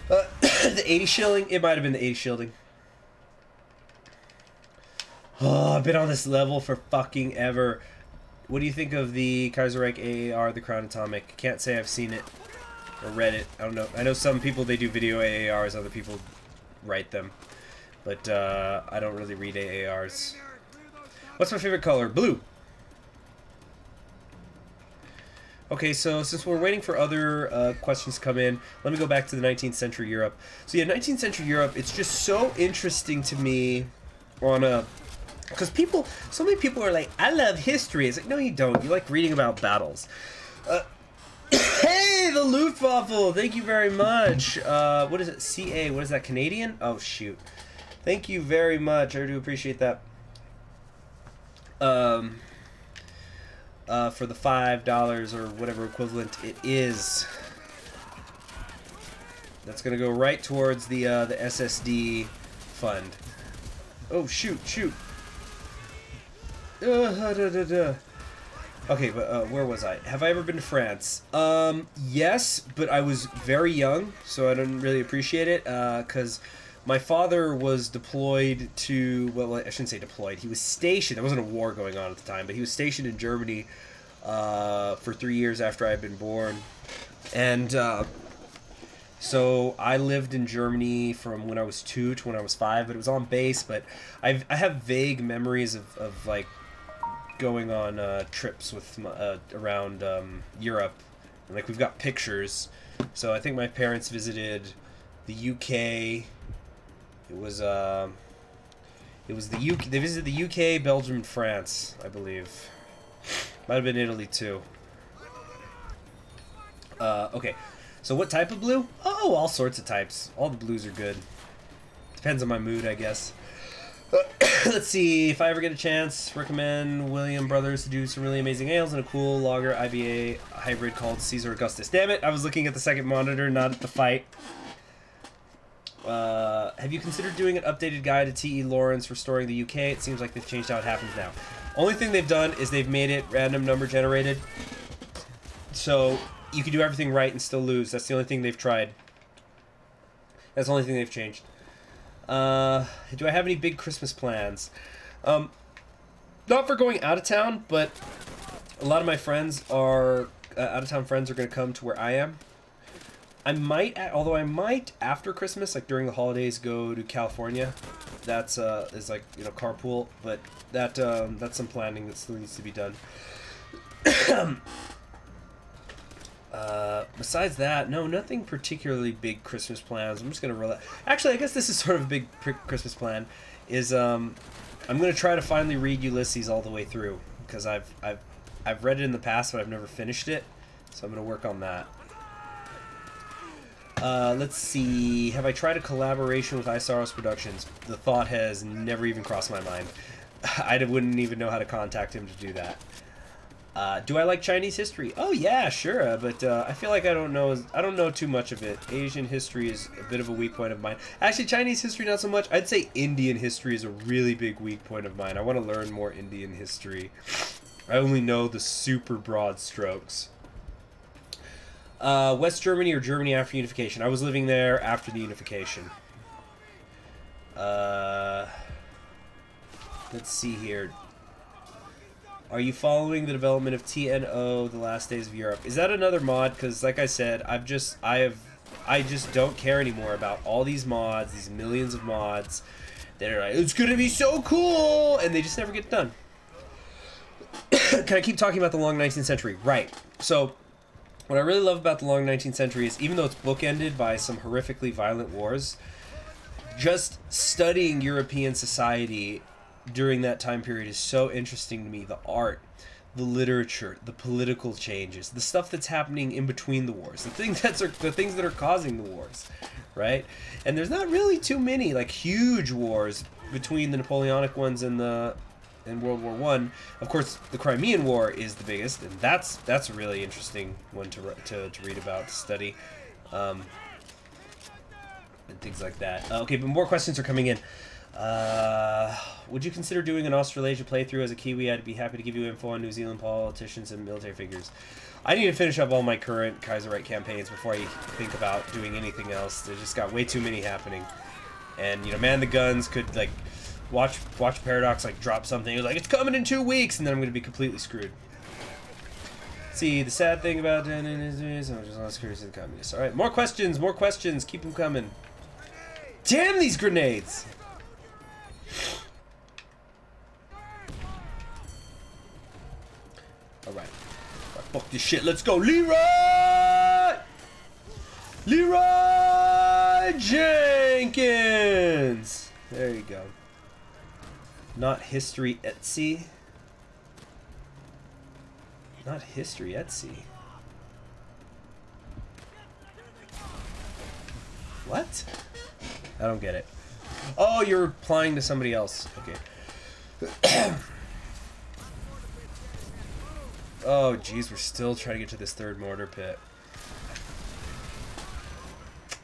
The 80 shilling? It might have been the 80 shilling. Oh, I've been on this level for fucking ever. What do you think of the Kaiserreich AAR, the Crown Atomic? Can't say I've seen it or read it. I don't know. I know some people, they do video AARs, other people write them. But I don't really read AARs. What's my favorite color? Blue. Okay, so since we're waiting for other questions to come in, let me go back to the 19th century Europe. So yeah, 19th century Europe, it's just so interesting to me on a... Because people, so many people are like, I love history. It's like, no you don't. You like reading about battles. Hey, the Luftwaffe! Thank you very much. What is it? CA, what is that, Canadian? Oh, shoot. Thank you very much. I do appreciate that. For the $5 or whatever equivalent it is. That's gonna go right towards the SSD fund. Oh shoot, shoot. Okay, but where was I? Have I ever been to France? Yes, but I was very young, so I didn't really appreciate it, because my father was deployed to, well, I shouldn't say deployed, he was stationed, there wasn't a war going on at the time, but he was stationed in Germany for 3 years after I had been born. And so I lived in Germany from when I was 2 to when I was 5, but it was on base, but I have vague memories of like going on trips with around Europe, and like we've got pictures. So I think my parents visited the UK. It was the UK. They visited the UK, Belgium, and France, I believe. Might have been Italy too. Okay, so what type of blue? Oh, all sorts of types. All the blues are good. Depends on my mood, I guess. Let's see, if I ever get a chance, recommend William Brothers to do some really amazing ales and a cool lager IBA hybrid called Caesar Augustus. Damn it, I was looking at the second monitor, not at the fight. Have you considered doing an updated guide to T.E. Lawrence restoring the UK? It seems like they've changed how it happens now. Only thing they've done is they've made it random number generated. So you can do everything right and still lose. That's the only thing they've tried. That's the only thing they've changed. Do I have any big Christmas plans? Not for going out of town, but a lot of my friends are out of town friends are going to come to where I am. I might, although I might after Christmas, like during the holidays, go to California. That's is like, you know, carpool, but that that's some planning that still needs to be done. Besides that, no, nothing particularly big Christmas plans. I'm just gonna relax. Actually, I guess this is sort of a big Christmas plan. Is I'm gonna try to finally read Ulysses all the way through, because I've read it in the past, but I've never finished it. So I'm gonna work on that. Let's see. Have I tried a collaboration with Isaros Productions? The thought has never even crossed my mind. I wouldn't even know how to contact him to do that. Do I like Chinese history? Oh yeah, sure, but I feel like I don't know too much of it. Asian history is a bit of a weak point of mine. Actually, Chinese history not so much. I'd say Indian history is a really big weak point of mine. I want to learn more Indian history. I only know the super broad strokes. West Germany or Germany after unification? I was living there after the unification. Let's see here. Are you following the development of TNO, The Last Days of Europe? Is that another mod? Because, like I said, I just don't care anymore about all these mods, these millions of mods that are like, it's gonna be so cool, and they just never get done. Can I keep talking about the long 19th century? Right. So, what I really love about the long 19th century is, even though it's bookended by some horrifically violent wars, just studying European society during that time period is so interesting to me. The art, the literature, the political changes, the stuff that's happening in between the wars, the things that are causing the wars, right? And there's not really too many like huge wars between the Napoleonic ones and World War I. Of course, the Crimean War is the biggest, and that's a really interesting one to read about, to study, and things like that. Okay, but more questions are coming in. Would you consider doing an Australasia playthrough as a Kiwi? I'd be happy to give you info on New Zealand politicians and military figures. I need to finish up all my current Kaiserreich campaigns before I think about doing anything else. There's just got way too many happening. And, you know, Man the Guns could, like, watch Paradox, like, drop something. It was like, it's coming in 2 weeks, and then I'm going to be completely screwed. See, the sad thing about it is I'm just lost curious to the communists. Alright, more questions, more questions. Keep them coming. Damn these grenades! Alright. Fuck this shit. Let's go. Leroy! Leroy Jenkins! There you go. Not history Etsy. Not history Etsy. What? I don't get it. Oh, you're replying to somebody else. Okay. Oh, geez, we're still trying to get to this third mortar pit.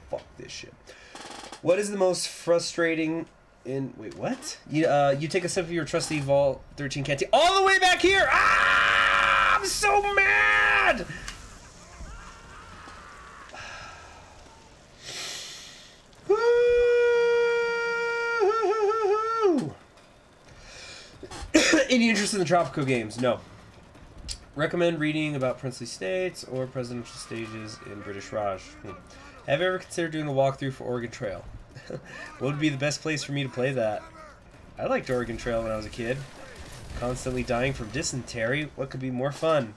Fuck this shit. What is the most frustrating in... Wait, what? You take a sip of your trusty Vault 13 canteen all the way back here! Ah! I'm so mad! Any interest in the tropical games? No. Recommend reading about princely states or presidential stages in British Raj. Have you ever considered doing a walkthrough for Oregon Trail? What would be the best place for me to play that? I liked Oregon Trail when I was a kid. Constantly dying from dysentery. What could be more fun?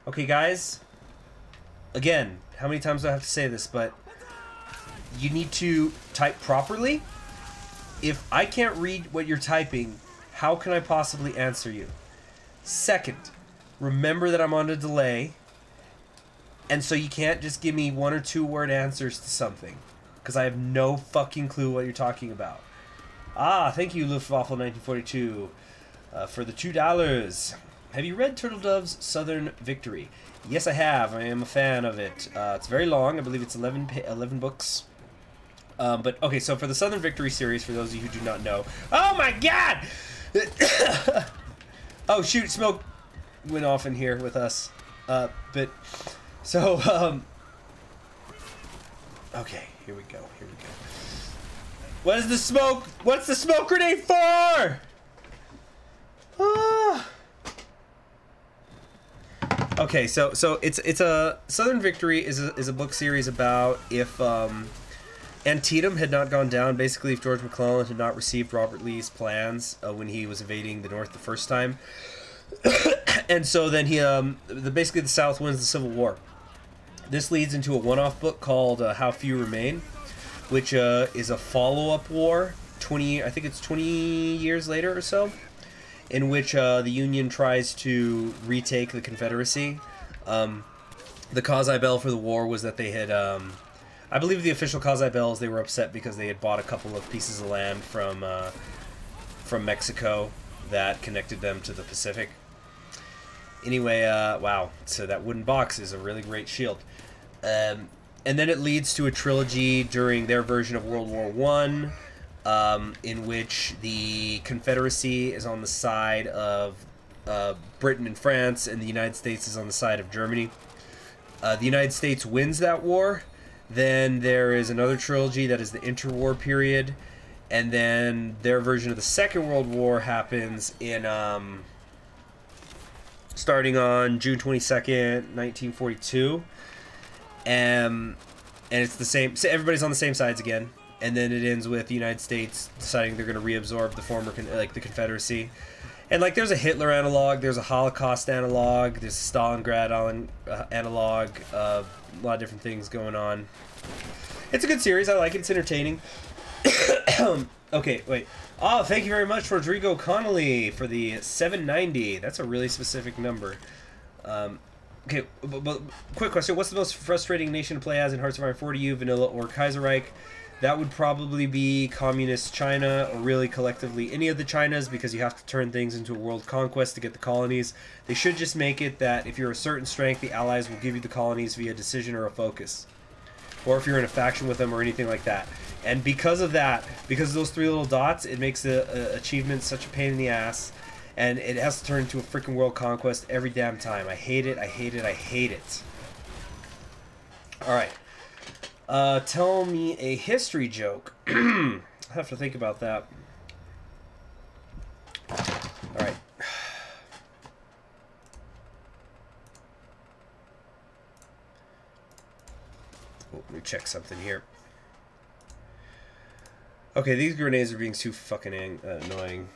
Okay, guys. Again, how many times do I have to say this? But you need to type properly. If I can't read what you're typing, how can I possibly answer you? Second, remember that I'm on a delay, and so you can't just give me 1 or 2 word answers to something, because I have no fucking clue what you're talking about. Ah, thank you, Luftwaffe1942, for the $2. Have you read Turtle Dove's Southern Victory? Yes, I have. I am a fan of it. It's very long. I believe it's 11 books. But, okay, so for the Southern Victory series, for those of you who do not know... Oh, my God! Oh, shoot, smoke went off in here with us. But, so, okay, here we go, here we go. What is the smoke? What's the smoke grenade for? Ah. Okay, so it's a Southern Victory is a book series about if Antietam had not gone down, basically if George McClellan had not received Robert Lee's plans when he was invading the North the first time. And so then he basically the South wins the Civil War. This leads into a one-off book called How Few Remain, which is a follow-up war, I think it's 20 years later or so, in which the Union tries to retake the Confederacy. The cause bell for the war was that they had, I believe the official cause bell is they were upset because they had bought a couple of pieces of land from Mexico that connected them to the Pacific. Anyway, wow, so that wooden box is a really great shield. And then it leads to a trilogy during their version of World War I, in which the Confederacy is on the side of Britain and France, and the United States is on the side of Germany. The United States wins that war. Then there is another trilogy that is the interwar period, and then their version of the Second World War happens in starting on June 22nd, 1942. And it's the same, so everybody's on the same sides again. And then it ends with the United States deciding they're going to reabsorb the former, the Confederacy. And, like, there's a Hitler analog, there's a Holocaust analog, there's a Stalingrad analog, a lot of different things going on. It's a good series, I like it, it's entertaining. Okay, wait. Oh, thank you very much, Rodrigo Connolly, for the 790. That's a really specific number. Okay, but quick question. What's the most frustrating nation to play as in Hearts of Iron 4 to you, Vanilla or Kaiserreich? That would probably be Communist China, or really collectively any of the Chinas, because you have to turn things into a world conquest to get the colonies. They should just make it that if you're a certain strength, the Allies will give you the colonies via decision or a focus. or if you're in a faction with them or anything like that. And because of that, because of those 3 little dots, it makes the achievement such a pain in the ass, and it has to turn into a freaking world conquest every damn time. I hate it, I hate it, I hate it. Alright. Tell me a history joke. I have to think about that. Alright. Oh, let me check something here. Okay, these grenades are being too fucking annoying.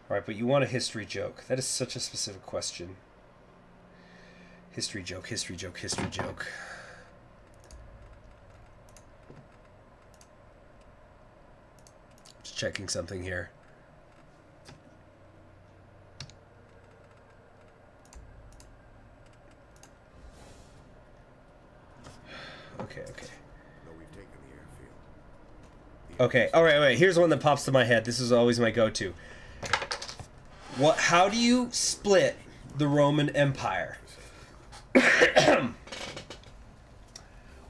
Alright, but you want a history joke. That is such a specific question. History joke, history joke, history joke. Just checking something here. Okay. Okay, alright, here's one that pops to my head. This is always my go-to. How do you split the Roman Empire?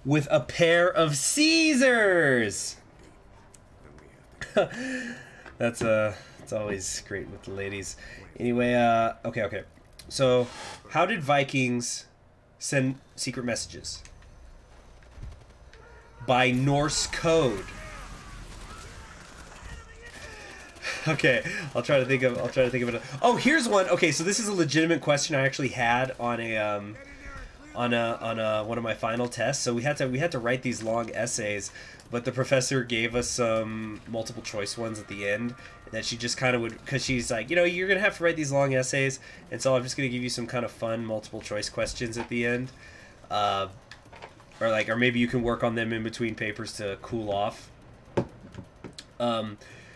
With a pair of Caesars! It's always great with the ladies. Anyway, okay. So, how did Vikings send secret messages? By Norse code. Okay, I'll try to think of it. Oh, here's one. Okay, so this is a legitimate question I actually had on one of my final tests. So we had to write these long essays, but the professor gave us some multiple choice ones at the end that she just kind of would, because she's like, you know, you're gonna have to write these long essays, and so I'm just gonna give you some kind of fun multiple choice questions at the end, or maybe you can work on them in between papers to cool off.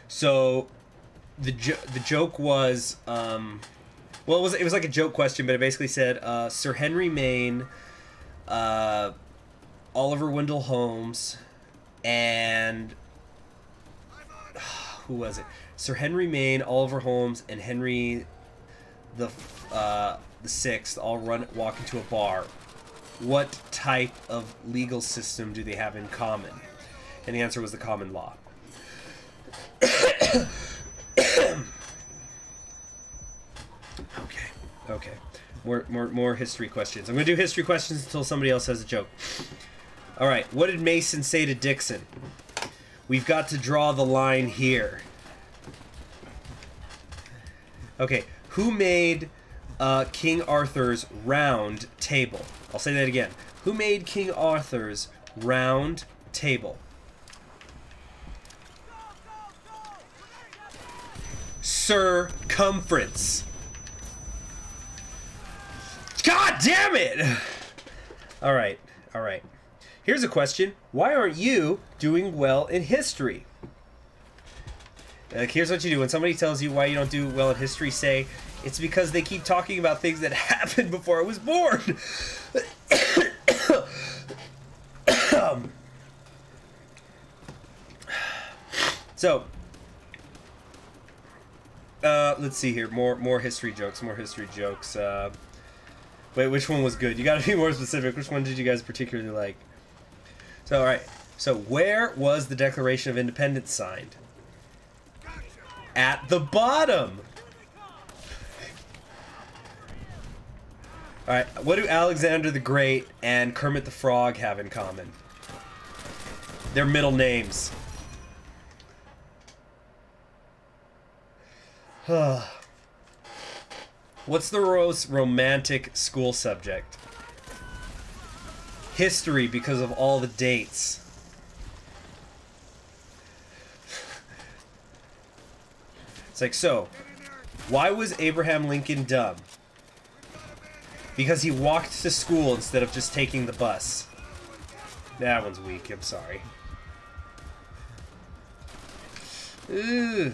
So the joke was, well, it was like a joke question, but it basically said, Sir Henry Maine, Oliver Wendell Holmes, and who was it? Sir Henry Maine, Oliver Holmes, and Henry the Sixth all walk into a bar. What type of legal system do they have in common? And the answer was the common law. Okay. More history questions. I'm gonna do history questions until somebody else has a joke. All right. What did Mason say to Dixon? We've got to draw the line here. Okay. Who made King Arthur's round table? I'll say that again. Who made King Arthur's round table? Circumference. God damn it! Alright. Here's a question. Why aren't you doing well in history? Here's what you do. When somebody tells you why you don't do well in history, say, it's because they keep talking about things that happened before I was born. So, let's see here. More history jokes. Wait, which one was good? You gotta be more specific. Which one did you guys particularly like? So, alright. So, where was the Declaration of Independence signed? At the bottom! Alright, what do Alexander the Great and Kermit the Frog have in common? Their middle names. What's the most romantic school subject? History, because of all the dates. It's like, so, why was Abraham Lincoln dumb? Because he walked to school instead of just taking the bus. That one's weak, I'm sorry. Ugh.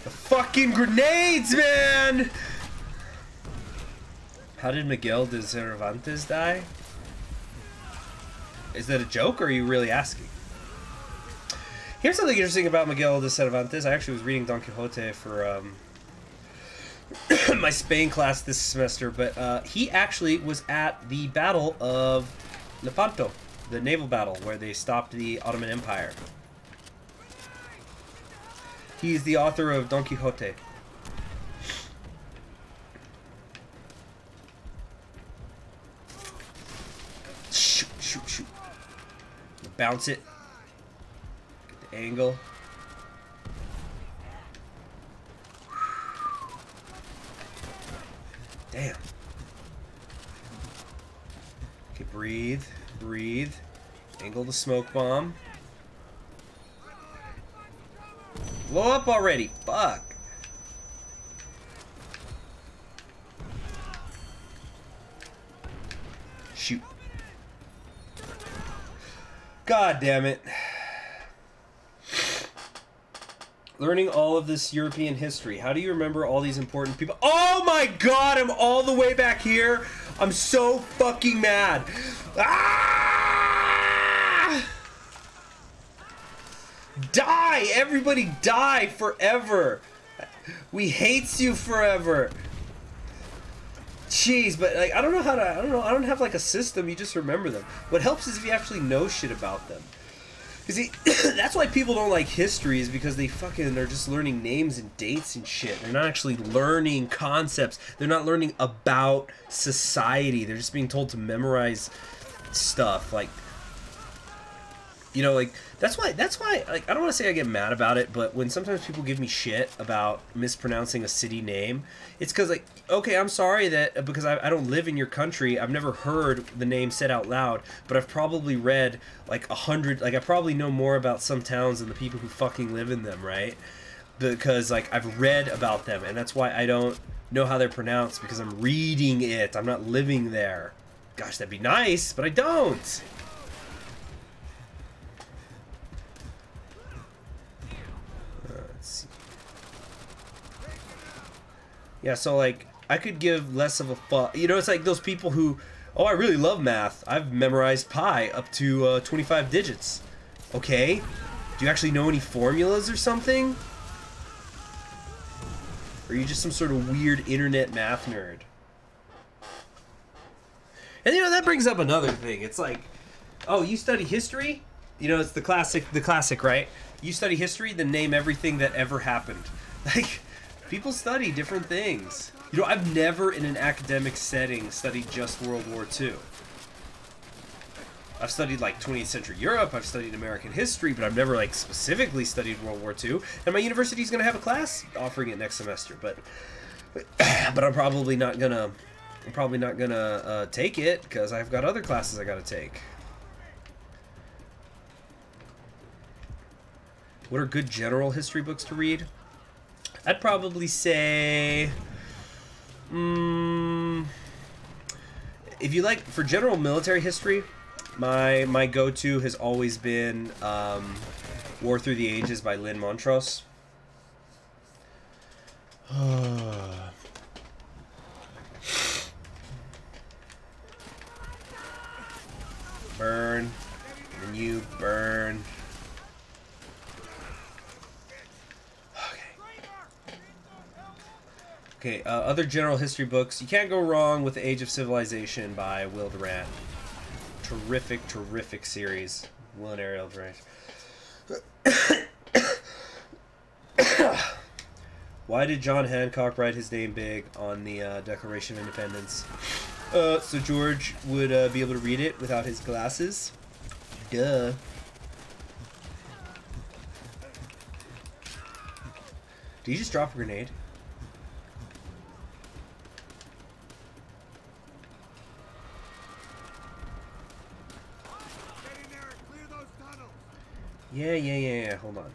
The fucking grenades, man! How did Miguel de Cervantes die? Is that a joke, or are you really asking? Here's something interesting about Miguel de Cervantes. I actually was reading Don Quixote for my Spain class this semester, but he actually was at the Battle of Lepanto, the naval battle where they stopped the Ottoman Empire. He's the author of Don Quixote. Shoot, shoot, shoot. Bounce it. Get the angle. Damn. Okay, breathe, breathe. Angle the smoke bomb. Blow up already. Fuck. Shoot. God damn it. Learning all of this European history. How do you remember all these important people? Oh my god, I'm all the way back here. I'm so fucking mad. Ah! Die! Everybody die forever. We hates you forever. Jeez, but like I don't know how to. I don't have like a system. You just remember them. What helps is if you actually know shit about them. You see, that's why people don't like history, is because they're just learning names and dates and shit. They're not actually learning concepts. They're not learning about society. They're just being told to memorize stuff. Like, you know, like that's why like I don't want to say I get mad about it, but when sometimes people give me shit about mispronouncing a city name, it's because like, okay, I'm sorry that because I don't live in your country, I've never heard the name said out loud, but I've probably read like 100, like I probably know more about some towns than the people who fucking live in them, right? Because like I've read about them, and that's why I don't know how they're pronounced, because I'm reading it. I'm not living there. Gosh, that'd be nice, but I don't. Yeah, so like I could give less of a fuck. You know, it's like those people who, oh, I really love math. I've memorized pi up to 25 digits. Okay, do you actually know any formulas or something? Or are you just some sort of weird internet math nerd? And you know, that brings up another thing. It's like, oh, you study history? You know, it's the classic, right? You study history, then name everything that ever happened. Like, people study different things. You know, I've never in an academic setting studied just World War II. I've studied like 20th century Europe, I've studied American history, but I've never like specifically studied World War II. And my university's gonna have a class offering it next semester, but I'm probably not gonna take it because I've got other classes I gotta take. What are good general history books to read? I'd probably say, if you like, for general military history, my go-to has always been War Through the Ages by Lynn Montrose. Burn, and you burn. Okay, other general history books. You can't go wrong with The Age of Civilization by Will Durant. Terrific, terrific series. Will and Ariel Durant. Why did John Hancock write his name big on the Declaration of Independence? So George would be able to read it without his glasses. Duh. Did you just drop a grenade? Yeah. Hold on.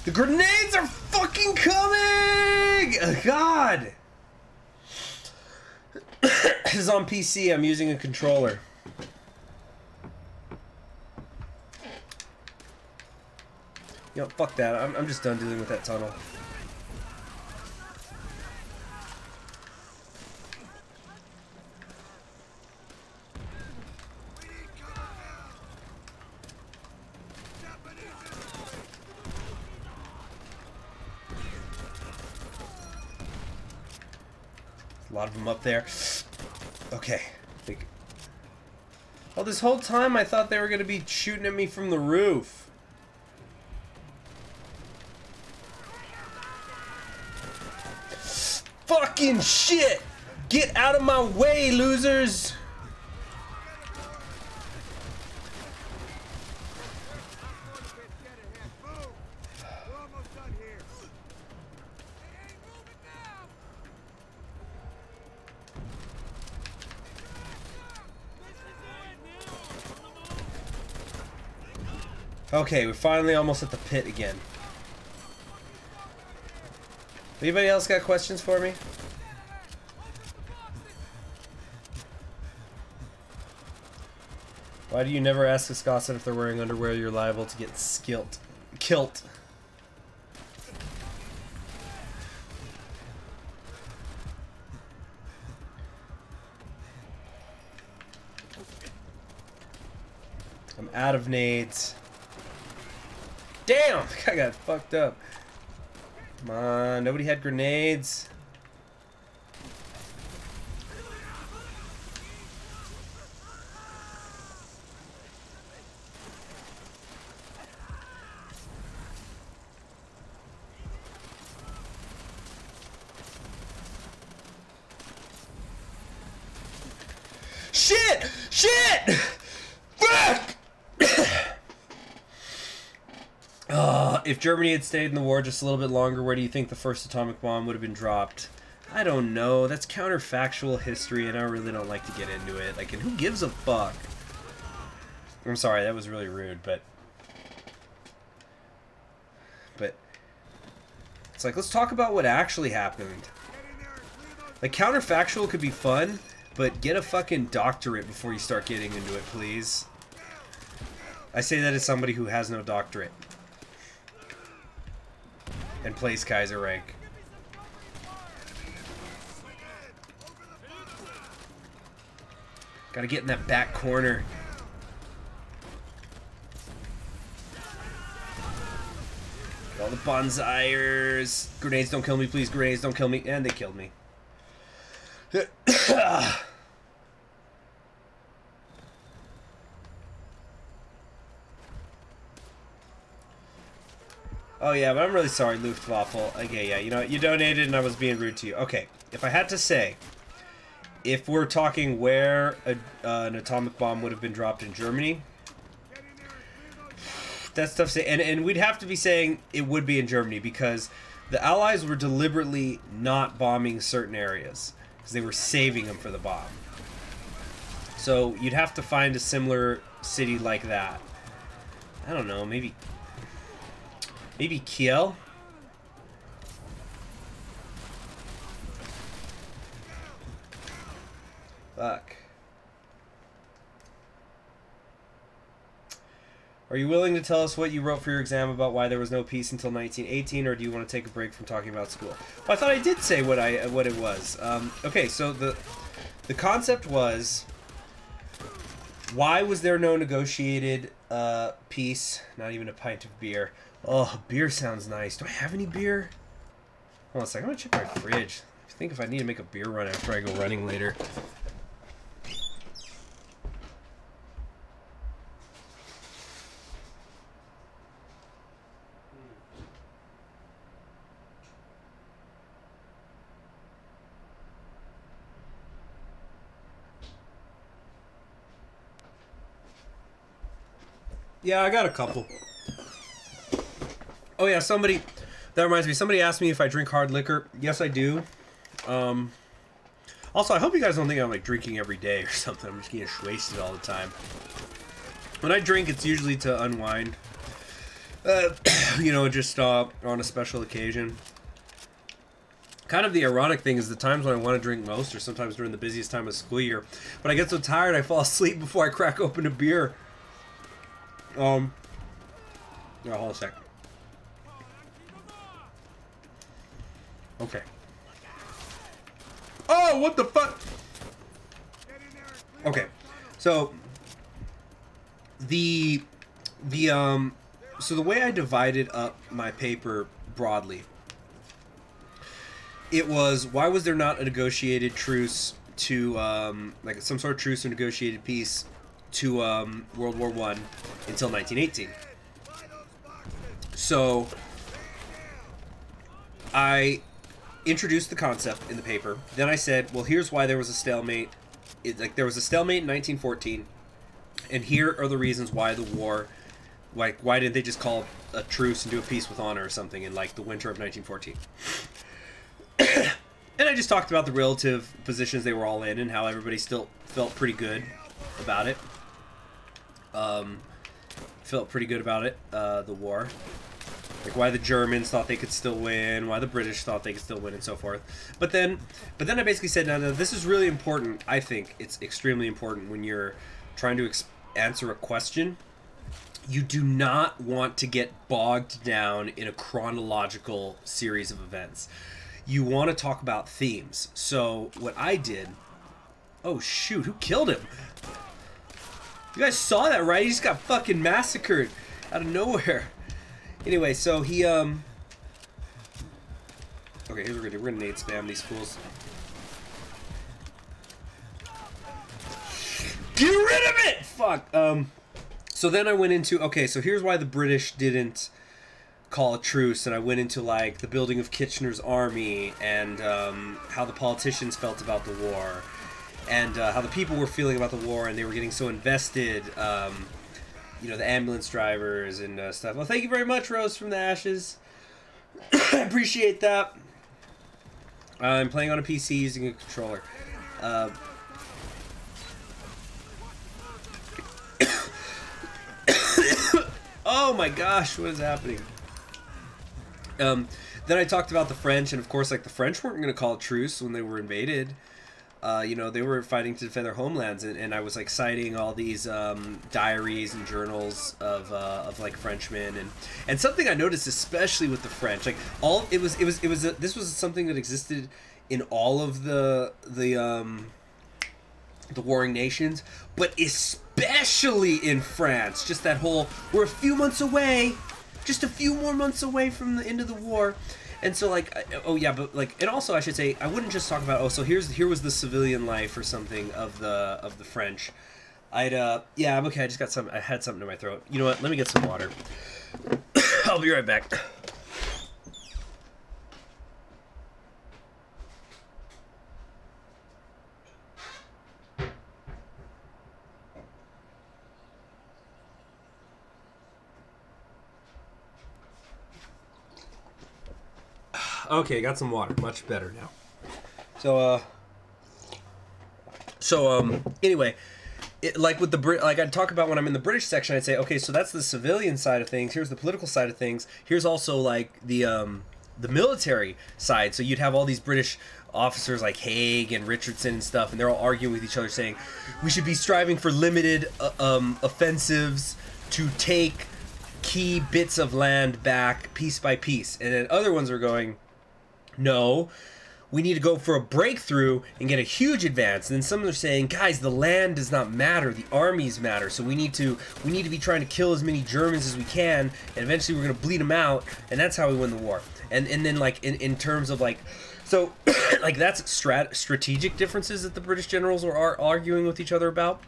The grenades are fucking coming! Oh, God! This is on PC. I'm using a controller. You know, fuck that. I'm just done dealing with that tunnel. A lot of them up there. Okay. Oh, this whole time I thought they were going to be shooting at me from the roof. Fucking shit! Get out of my way, losers! Okay, we're finally almost at the pit again. Anybody else got questions for me? Why do you never ask Wisconsin if they're wearing underwear? You're liable to get kilt. I'm out of nades. Damn! I got fucked up. Come on, nobody had grenades. Shit! Shit! Fuck! If Germany had stayed in the war just a little bit longer, where do you think the first atomic bomb would have been dropped? I don't know. That's counterfactual history, and I really don't like to get into it. Like, and who gives a fuck? I'm sorry, that was really rude, but it's like, let's talk about what actually happened. Like, counterfactual could be fun, but get a fucking doctorate before you start getting into it, please. I say that as somebody who has no doctorate and plays Kaiserreich. Gotta get in that back corner. All the bonsaiers. Grenades don't kill me, please. Grenades don't kill me. And they killed me. Oh yeah, but I'm really sorry, Luftwaffe. Okay, yeah, you know, you donated and I was being rude to you. Okay, if I had to say, if we're talking where an atomic bomb would have been dropped in Germany, that's tough to say. And we'd have to be saying it would be in Germany because the Allies were deliberately not bombing certain areas because they were saving them for the bomb. So you'd have to find a similar city like that. I don't know, maybe Kiel? Fuck. Are you willing to tell us what you wrote for your exam about why there was no peace until 1918, or do you want to take a break from talking about school? Well, I thought I did say what it was. Okay, so the concept was, why was there no negotiated peace? Not even a pint of beer. Oh, beer sounds nice. Do I have any beer? Hold on a second. I'm going to check my fridge. I think if I need to make a beer run after I go running later. Yeah, I got a couple. Oh yeah, that reminds me, somebody asked me if I drink hard liquor. Yes, I do. Also, I hope you guys don't think I'm like drinking every day or something. I'm just getting wasted all the time. When I drink, it's usually to unwind. You know, just on a special occasion. Kind of the ironic thing is the times when I want to drink most are sometimes during the busiest time of school year. But I get so tired I fall asleep before I crack open a beer. Yeah, hold on a sec. Okay. Oh, what the fuck? Okay, so so the way I divided up my paper broadly, it was, why was there not a negotiated truce to like some sort of truce or negotiated peace to World War I until 1918? So I introduced the concept in the paper. Then I said, well, here's why there was a stalemate. There was a stalemate in 1914, and here are the reasons why the war, like, why didn't they just call a truce and do a peace with honor or something in, like, the winter of 1914? And I just talked about the relative positions they were all in and how everybody still felt pretty good about it. Felt pretty good about it, the war. Like, why the Germans thought they could still win, why the British thought they could still win, and so forth. But then I basically said, no, this is really important. I think it's extremely important when you're trying to answer a question. You do not want to get bogged down in a chronological series of events. You want to talk about themes. So what I did... Oh, shoot, who killed him? You guys saw that, right? He just got fucking massacred out of nowhere. Anyway, so he, okay, here's what we're gonna do. We're gonna nade spam these fools. Get rid of it! Fuck! So then I went into, okay, so here's why the British didn't call a truce, and I went into, like, the building of Kitchener's army, and, how the politicians felt about the war, and, how the people were feeling about the war, and they were getting so invested, you know, the ambulance drivers and stuff. Well, thank you very much, Rose from the Ashes. I appreciate that. I'm playing on a PC using a controller. Oh my gosh, what is happening? Then I talked about the French, and of course, like, the French weren't going to call a truce when they were invaded. You know, they were fighting to defend their homelands, and I was, like, citing all these diaries and journals of like Frenchmen, and something I noticed, especially with the French, like, this was something that existed in all of the warring nations, but especially in France. Just that whole, we're a few months away, just a few more months away from the end of the war. And so, like, oh yeah, but, like, and also I should say, I wouldn't just talk about, oh, so here was the civilian life or something of the French. Yeah, I'm okay. I had something in my throat. You know what? Let me get some water. I'll be right back. Okay, got some water. Much better now. Anyway, like with the like I'd talk about when I'm in the British section, I'd say, okay, so that's the civilian side of things. Here's the political side of things. Here's also, like, the military side. So you'd have all these British officers like Haig and Richardson and stuff, and they're all arguing with each other, saying we should be striving for limited offensives to take key bits of land back piece by piece. And then other ones are going, no, we need to go for a breakthrough and get a huge advance. And then some are saying, guys, the land does not matter, the armies matter. So we need to be trying to kill as many Germans as we can, and eventually we're gonna bleed them out, and that's how we win the war. And then, like, in terms of, like, so like, that's strategic differences that the British generals are arguing with each other about.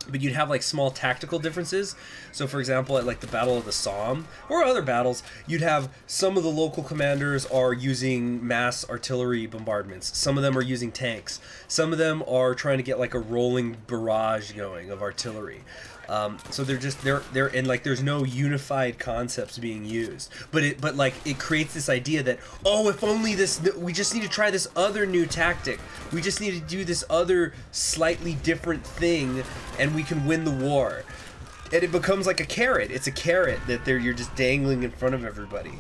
But you'd have, like, small tactical differences. So, for example, at, like, the Battle of the Somme, or other battles, you'd have some of the local commanders are using mass artillery bombardments. Some of them are using tanks. Some of them are trying to get, like, a rolling barrage going of artillery. So they're and, like, there's no unified concepts being used, but like, it creates this idea that, oh, if only we just need to try this other new tactic, we just need to do this other slightly different thing, and we can win the war. And it becomes like a carrot. It's a carrot that you're just dangling in front of everybody.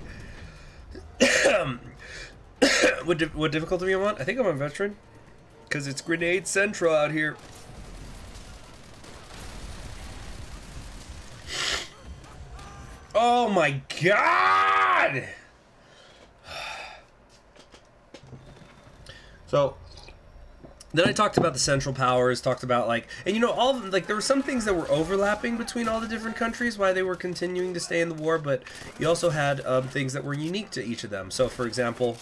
What difficulty am I on? I think I'm a veteran, because it's Grenade Central out here. Oh my god! So then I talked about the Central Powers, talked about like, and you know, all of them, like there were some things that were overlapping between all the different countries, why they were continuing to stay in the war, but you also had things that were unique to each of them. So for example,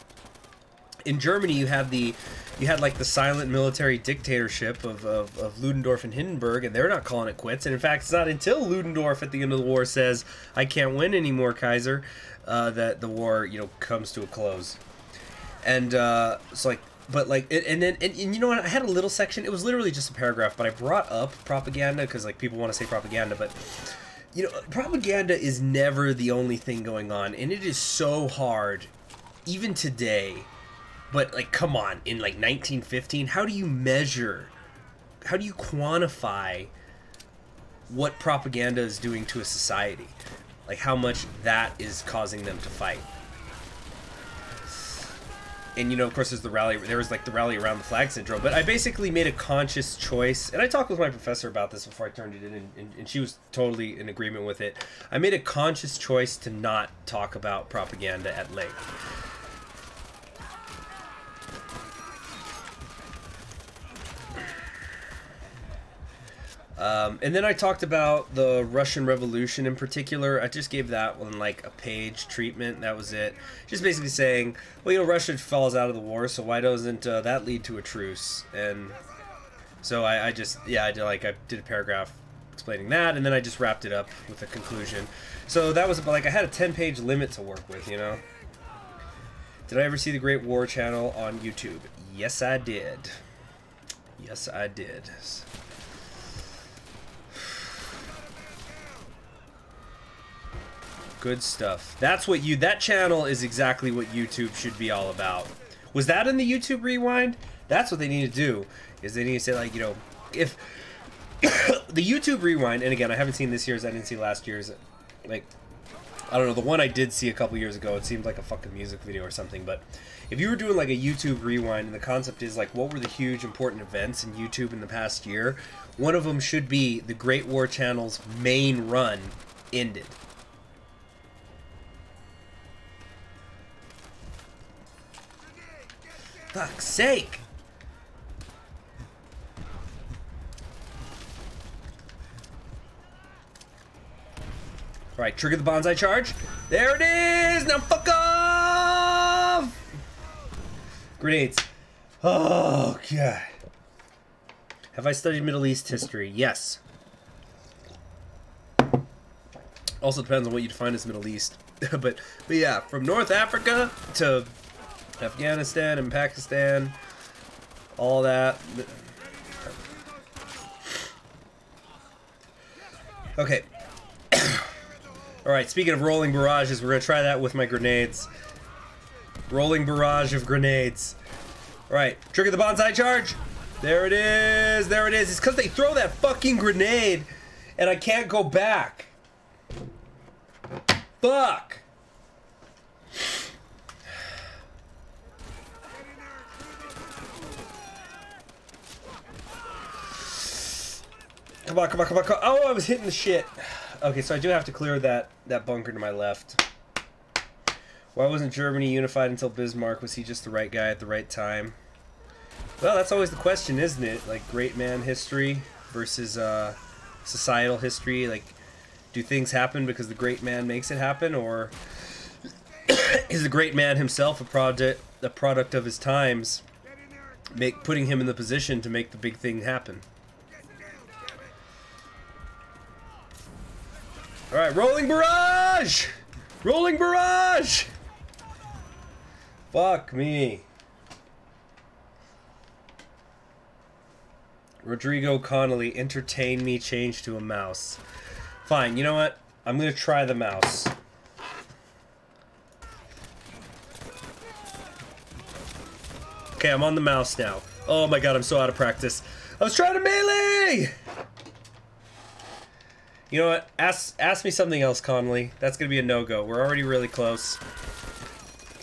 in Germany, you had like the silent military dictatorship of Ludendorff and Hindenburg, and they're not calling it quits. And in fact, it's not until Ludendorff at the end of the war says, "I can't win anymore, Kaiser," that the war, you know, comes to a close. And it's like, but like, and you know what? I had a little section. It was literally just a paragraph, but I brought up propaganda because like people want to say propaganda, but you know, propaganda is never the only thing going on, and it is so hard, even today. But, like, come on, in, like, 1915, how do you measure, how do you quantify what propaganda is doing to a society? Like, how much that is causing them to fight? And, you know, of course, there's the rally, there was, like, the rally around the flag syndrome. But I basically made a conscious choice, and I talked with my professor about this before I turned it in, and she was totally in agreement with it. I made a conscious choice to not talk about propaganda at length. And then I talked about the Russian Revolution in particular. I just gave that one like a page treatment. That was it. Just basically saying, well, you know, Russia falls out of the war, so why doesn't that lead to a truce? And so I did a paragraph explaining that, and then I just wrapped it up with a conclusion. So that was about, like, I had a 10-page limit to work with, you know. Did I ever see the Great War channel on YouTube? Yes, I did. Yes, I did. Good stuff. That's what that channel is exactly what YouTube should be all about. Was that in the YouTube Rewind? That's what they need to do, is they need to say, like, you know, if the YouTube Rewind, and again, I haven't seen this year's, I didn't see last year's, like, I don't know, the one I did see a couple years ago, it seemed like a fucking music video or something, but if you were doing like a YouTube Rewind, and the concept is like, what were the huge important events in YouTube in the past year, one of them should be the Great War channel's main run ended. Fuck's sake! Alright, trigger the bonsai charge. There it is! Now fuck off! Grenades. Oh, God. Have I studied Middle East history? Yes. Also depends on what you define as Middle East. but yeah, from North Africa to Afghanistan and Pakistan, all that. Okay. Alright, speaking of rolling barrages, we're going to try that with my grenades. Rolling barrage of grenades. Alright, trigger the bonsai charge. There it is. There it is. It's because they throw that fucking grenade and I can't go back. Fuck. Come on, come on, come on, come on. Oh, I was hitting the shit. Okay, so I do have to clear that bunker to my left. Why wasn't Germany unified until Bismarck? Was he just the right guy at the right time? Well, that's always the question, isn't it? Like, great man history versus societal history. Like, do things happen because the great man makes it happen? Or is the great man himself a product of his times, putting him in the position to make the big thing happen? Alright, rolling barrage! Rolling barrage! Fuck me. Rodrigo Connolly, entertain me, change to a mouse. Fine, you know what? I'm gonna try the mouse. Okay, I'm on the mouse now. Oh my god, I'm so out of practice. I was trying to melee! You know what? Ask me something else, Connolly. That's gonna be a no-go. We're already really close.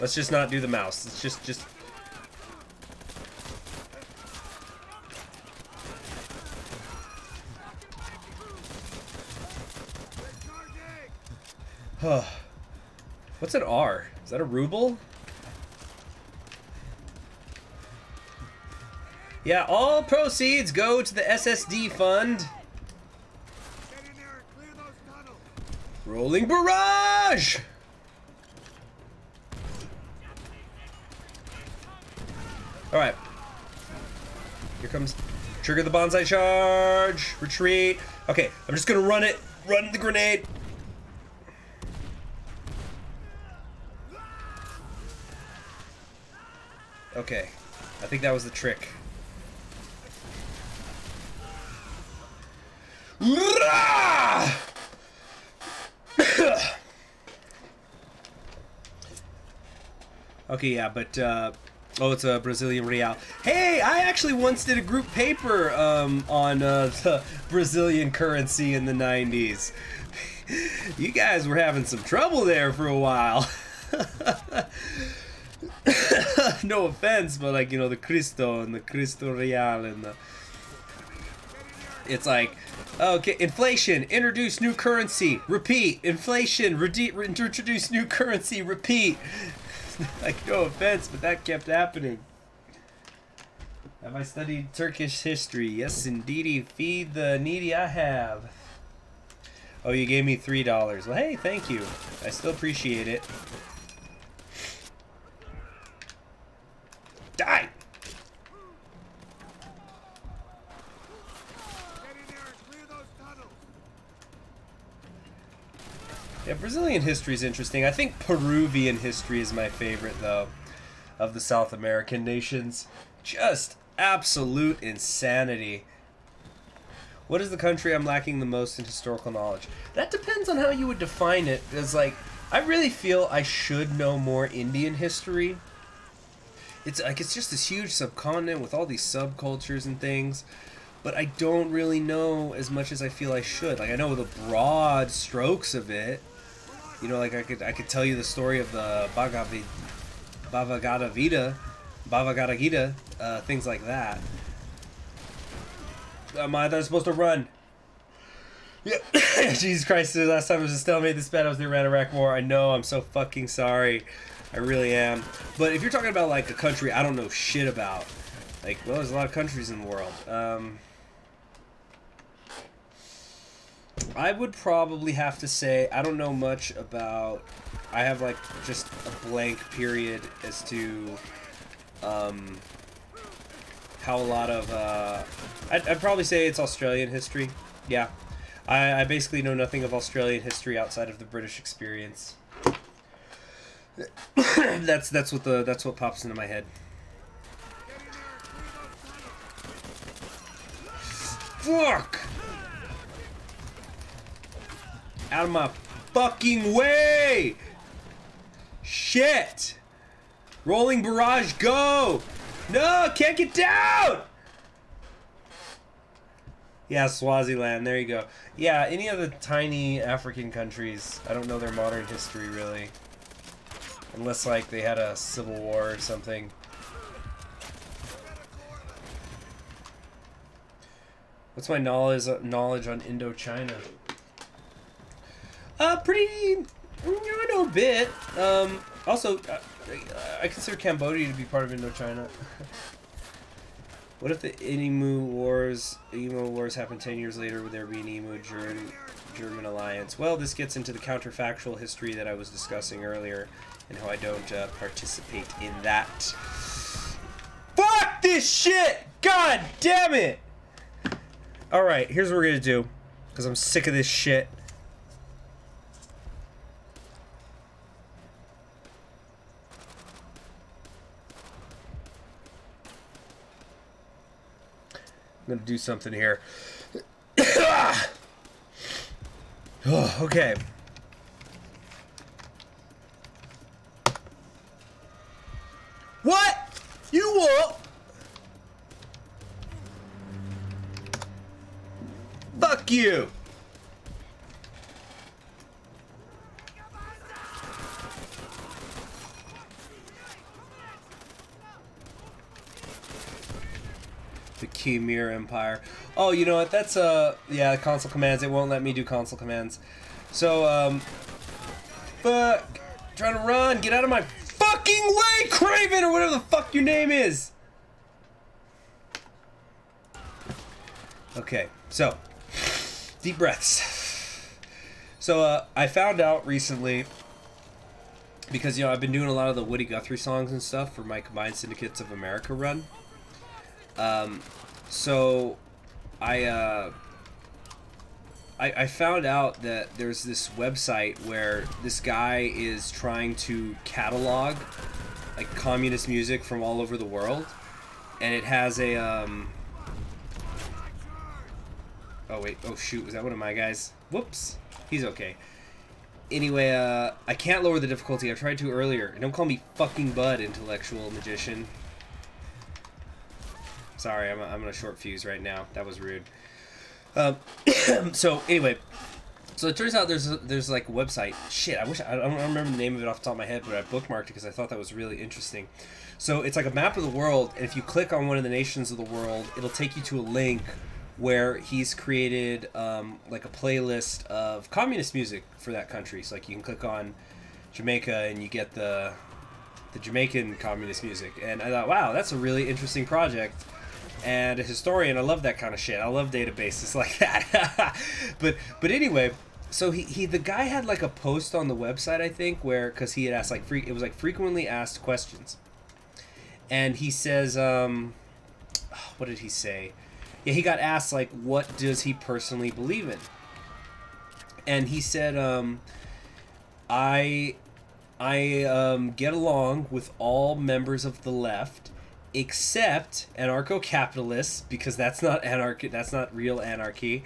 Let's just not do the mouse. Let's just... What's an R? Is that a ruble? Yeah, all proceeds go to the SSD fund. Get in there and clear those tunnels. Rolling barrage! Alright. Here comes... Trigger the bonsai charge. Retreat. Okay, I'm just gonna run it. Run the grenade. Okay. I think that was the trick. Okay, yeah, but oh, it's a Brazilian real. Hey, I actually once did a group paper on the Brazilian currency in the 90s. You guys were having some trouble there for a while. No offense, but like, you know, the Cristo and the Cristo Real and the... It's like, okay, inflation, introduce new currency, repeat. Inflation, introduce new currency, repeat. Like, no offense, but that kept happening. Have I studied Turkish history? Yes, indeedy. Feed the needy I have. Oh, you gave me $3. Well, hey, thank you. I still appreciate it. Die! Yeah, Brazilian history is interesting. I think Peruvian history is my favorite, though, of the South American nations. Just absolute insanity. What is the country I'm lacking the most in historical knowledge? That depends on how you would define it. Because, like, I really feel I should know more Indian history. It's like, it's just this huge subcontinent with all these subcultures and things. But I don't really know as much as I feel I should. Like, I know the broad strokes of it. You know, like I could tell you the story of the Bhagavad Gita, things like that. I thought I was supposed to run. Yeah. Jesus Christ, the last time it was a stalemate this bad, I was the Iran-Iraq War. I know, I'm so fucking sorry. I really am. But if you're talking about like a country I don't know shit about, like, well, there's a lot of countries in the world. I would probably have to say I don't know much about. I have like just a blank period as to how a lot of I'd probably say it's Australian history. Yeah, I basically know nothing of Australian history outside of the British experience. that's what pops into my head. Fuck! Out of my fucking way! Shit! Rolling barrage, go! No, can't get down! Yeah, Swaziland, there you go. Yeah, any of the tiny African countries, I don't know their modern history, really. Unless, like, they had a civil war or something. What's my knowledge on Indochina? Pretty, I know a bit. Also, I consider Cambodia to be part of Indochina. What if the Emu Wars happened 10 years later? Would there be an Emu-German alliance? Well, this gets into the counterfactual history that I was discussing earlier, and how I don't participate in that. Fuck this shit! God damn it! Alright, here's what we're gonna do, because I'm sick of this shit. I'm gonna do something here. Oh, okay. What? You want? Fuck you. The Khmer Empire. Oh, you know what? That's yeah, console commands. It won't let me do console commands. So fuck. Trying to run. Get out of my fucking way, Craven, or whatever the fuck your name is. Okay, so deep breaths. So I found out recently, because I've been doing a lot of the Woody Guthrie songs and stuff for my Combined Syndicates of America run. So I found out that there's this website where this guy is trying to catalog like communist music from all over the world, and it has a oh wait, oh shoot, was that one of my guys? Whoops, he's okay. Anyway, I can't lower the difficulty. I tried to earlier. And don't call me fucking Bud, intellectual magician. Sorry, I'm on a short fuse right now. That was rude. So anyway, so it turns out there's like a website. Shit, I don't remember the name of it off the top of my head, but I bookmarked it because I thought that was really interesting. So it's like a map of the world, and if you click on one of the nations of the world, it'll take you to a link where he's created like a playlist of communist music for that country. So like you can click on Jamaica and you get the Jamaican communist music. And I thought, wow, that's a really interesting project. And a historian, I love that kind of shit. I love databases like that. but anyway, so the guy had like a post on the website, I think, where, because he had asked like it was like frequently asked questions, and he says, what did he say? Yeah, he got asked like, what does he personally believe in? And he said, I get along with all members of the left, except anarcho-capitalists, because that's not anarchy. That's not real anarchy.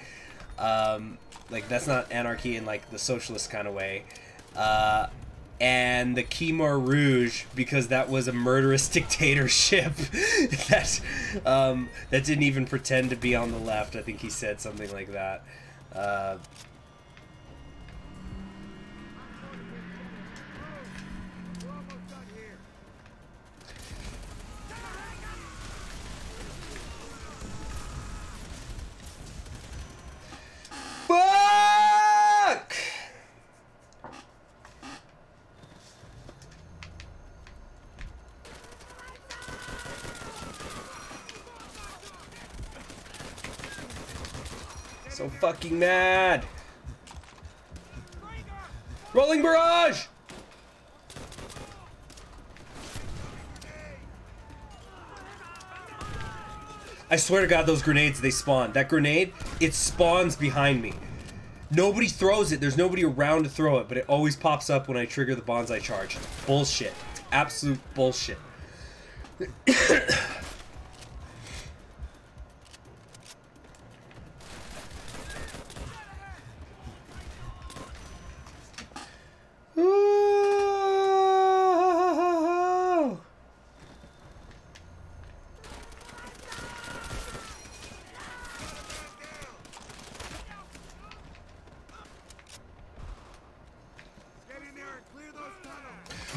Like that's not anarchy in like the socialist kind of way. And the Khmer Rouge, because that was a murderous dictatorship that didn't even pretend to be on the left. I think he said something like that. Fuck! So fucking mad. Rolling barrage! I swear to God, those grenades, they spawn. That grenade, it spawns behind me. Nobody throws it. There's nobody around to throw it, but it always pops up when I trigger the bonsai charge. Bullshit. Absolute bullshit.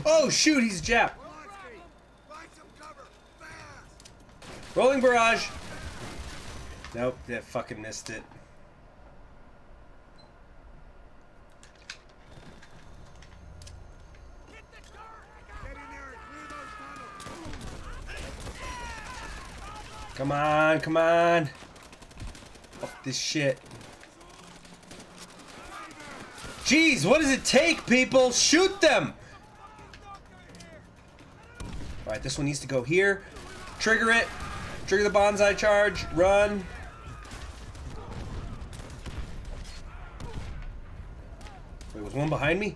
Oh shoot, he's a Jap. Rolling barrage. Nope, that fucking missed it. Come on, come on. Fuck this shit. Jeez, what does it take, people? Shoot them! Alright, this one needs to go here. Trigger it. Trigger the bonsai charge. Run. Wait, was one behind me?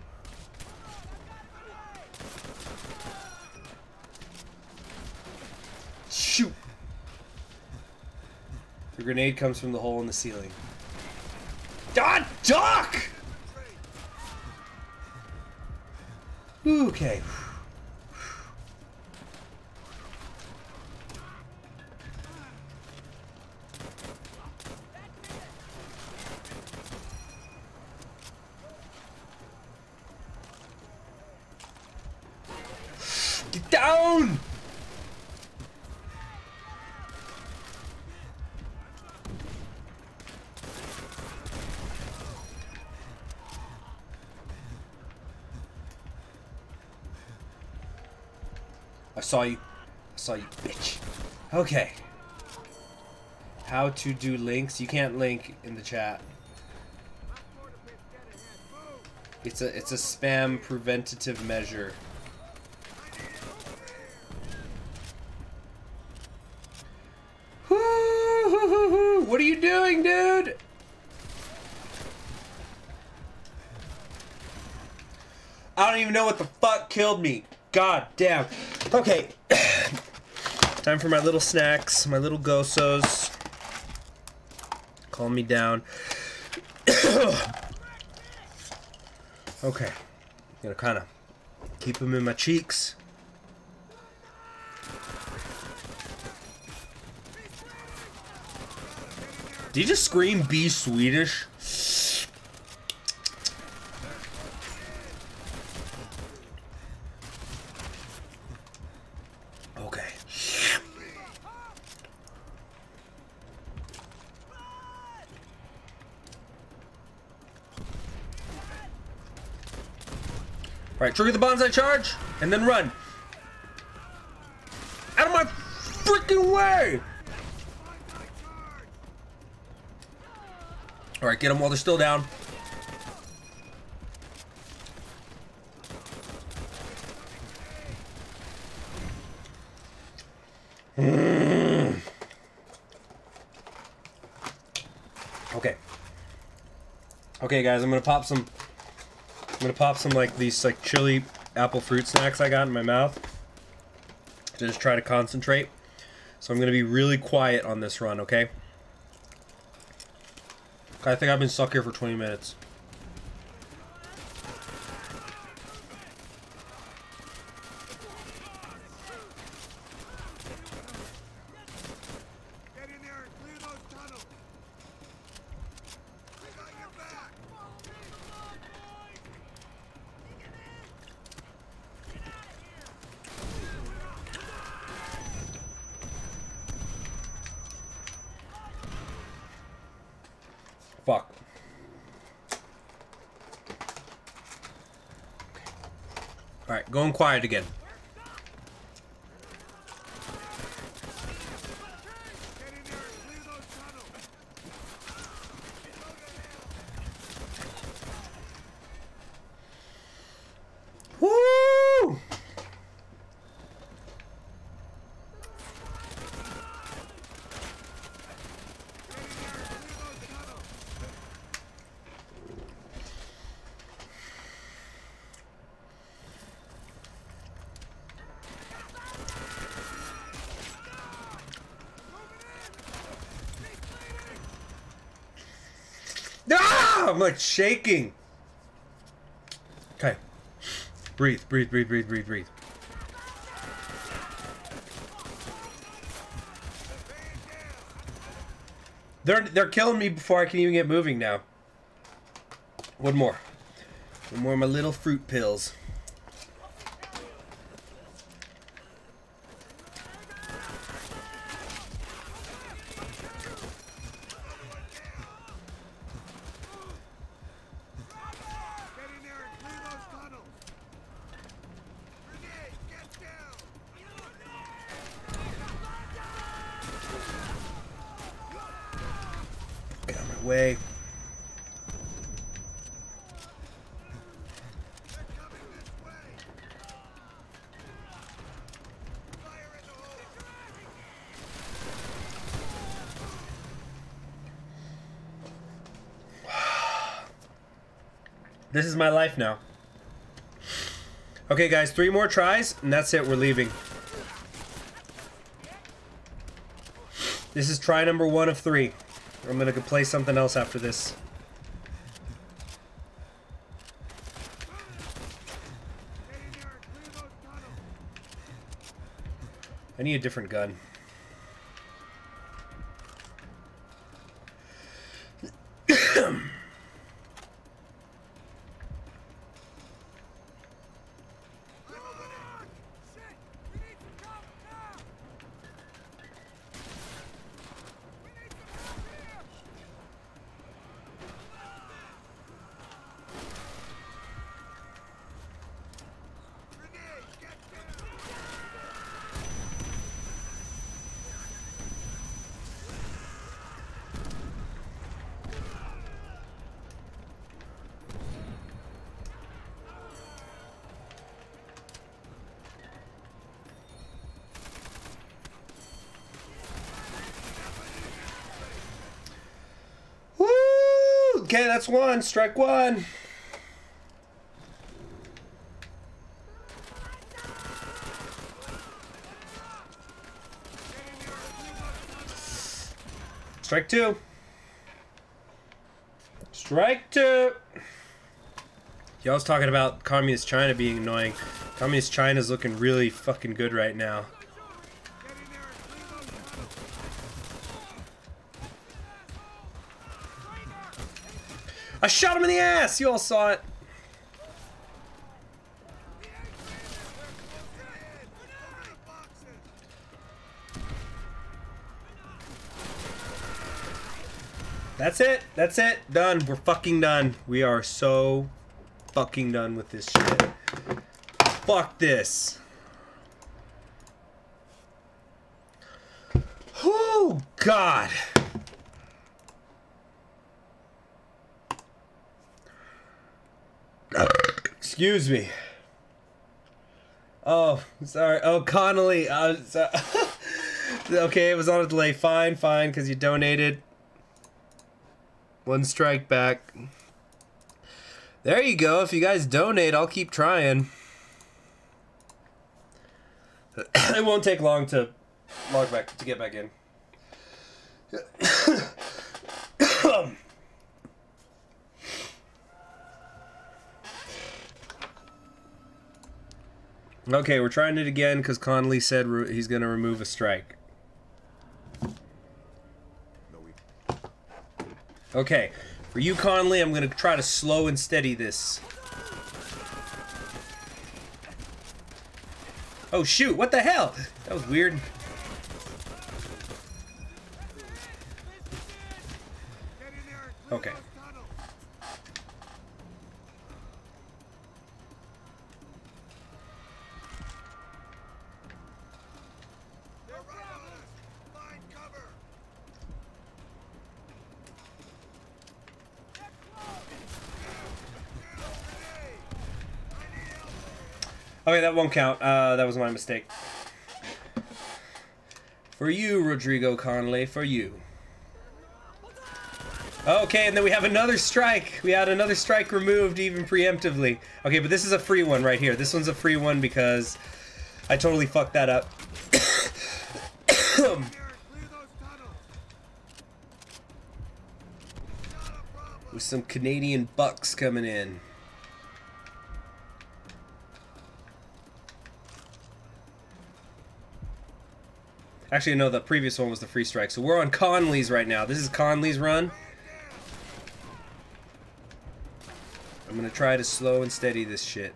Shoot! The grenade comes from the hole in the ceiling. God, duck! Okay. Get down! I saw you, bitch. Okay. How to do links? You can't link in the chat. It's a spam preventative measure. What are you doing, dude? I don't even know what the fuck killed me. God damn. Okay. Time for my little snacks, my little gosos. Calm me down. Okay. Gonna kind of keep them in my cheeks. Did you just scream be Swedish? Okay. Alright, trigger the bonsai charge, and then run. Out of my freaking way! Alright, get them while they're still down. Okay. Okay, guys, I'm gonna pop some like these like chili apple fruit snacks I got in my mouth to just try to concentrate. So I'm gonna be really quiet on this run, okay? I think I've been stuck here for 20 minutes. Get in there and clear those tunnels. We got your back. Fuck. Alright, going quiet again. Get in there and clear those tunnels. Woo! Ah! I'm like shaking. Okay. Breathe, breathe, breathe, breathe, breathe, breathe. They're killing me before I can even get moving now. One more. One more of my little fruit pills. Get in there and clear those tunnels. Grenade, get down. Get out of my way. They're coming this way. Fire in the hole. This is my life now. Okay, guys, 3 more tries, and that's it. We're leaving. This is try number 1 of 3. I'm gonna go play something else after this. Get in there and clear those tunnels. I need a different gun. Shit! We need some help now! We need some help here! Grenade, get down! Okay, that's one. Strike one. Strike two. Strike two. Y'all was talking about Communist China being annoying. Communist China's looking really fucking good right now. I shot him in the ass! You all saw it. That's it. That's it. Done. We're fucking done. We are so fucking done with this shit. Fuck this. Oh, God. Excuse me. Oh, sorry. Oh, Connolly. Sorry. Okay, it was on a delay. Fine, fine, because you donated. One strike back. There you go. If you guys donate, I'll keep trying. It won't take long to log back to get back in. Okay, we're trying it again because Connolly said he's going to remove a strike. Okay, for you, Connolly, I'm going to try to slow and steady this. Oh, shoot, what the hell? That was weird. Okay. Okay, that won't count. That was my mistake. For you, Rodrigo Connolly, for you. Okay, and then we have another strike. We had another strike removed even preemptively. Okay, but this is a free one right here. This one's a free one because I totally fucked that up. With some Canadian bucks coming in. Actually, no, the previous one was the free strike. So we're on Conley's right now. This is Conley's run. I'm going to try to slow and steady this shit.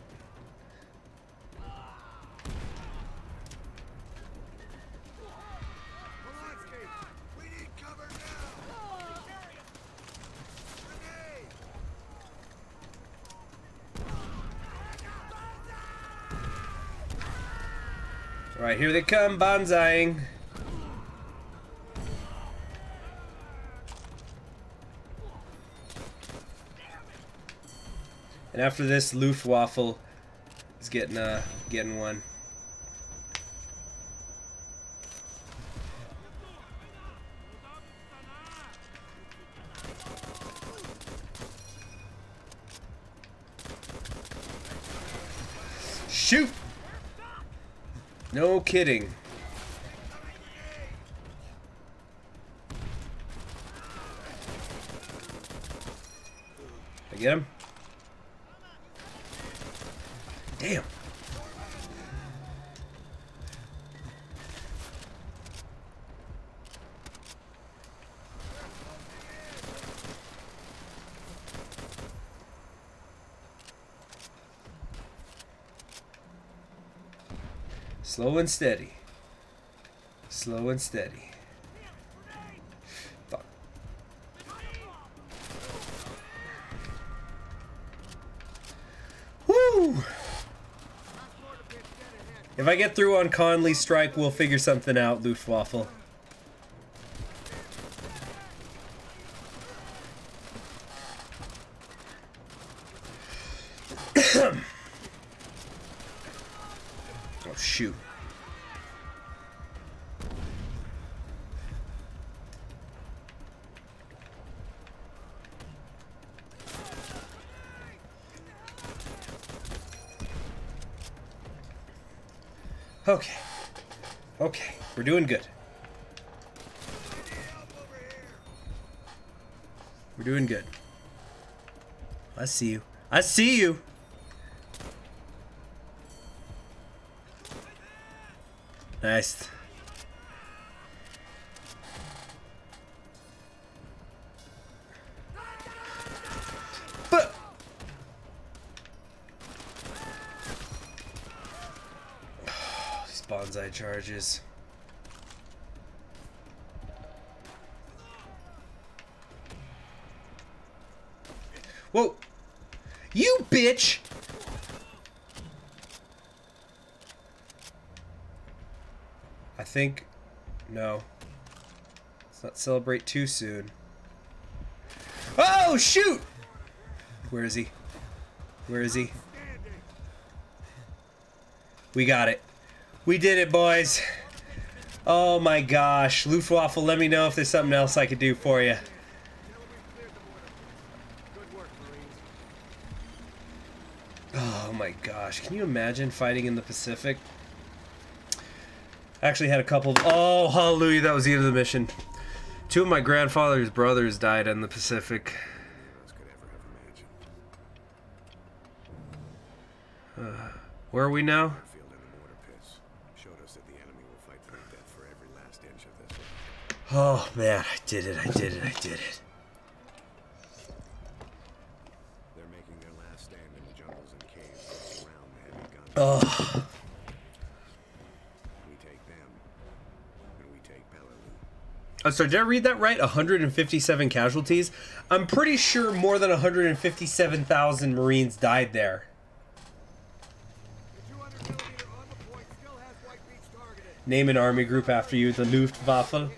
Alright, here they come, bonsaiing. And after this, Luftwaffe is getting one. Shoot! No kidding. I get him? Damn. Slow and steady. Slow and steady. Fuck. Woo! If I get through on Conley's strike, we'll figure something out, Luftwaffe. Oh, shoot. Okay. Okay. We're doing good. We're doing good. I see you. I see you. Nice. But oh, these bonsai charges. Whoa! You bitch! I think... No. Let's not celebrate too soon. Oh, shoot! Where is he? Where is he? We got it. We did it, boys. Oh my gosh. Luftwaffe, let me know if there's something else I could do for you. Oh my gosh. Can you imagine fighting in the Pacific? I actually had a couple of... Oh, hallelujah. That was the end of the mission. 2 of my grandfather's brothers died in the Pacific. Where are we now? Oh man, I did it, I did it, I did it. They're making their last stand in the jungles and caves around the heavy guns. Oh. We take them, and we take Peleliu. Oh, so did I read that right? 157 casualties? I'm pretty sure more than 157,000 Marines died there. Name an army group after you, the Luftwaffe.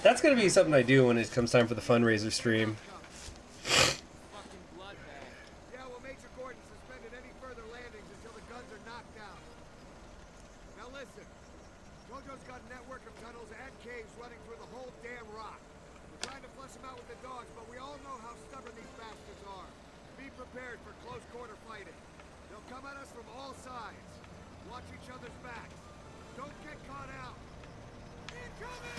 That's gonna be something I do when it comes time for the fundraiser stream. Yeah, well, Major Gordon suspended any further landings until the guns are knocked down. Now listen, Jojo's got a network of tunnels and caves running through the whole damn rock. We're trying to flush them out with the dogs, but we all know how stubborn these bastards are. Be prepared for close quarter fighting. They'll come at us from all sides. Watch each other's backs. Don't get caught out. Incoming!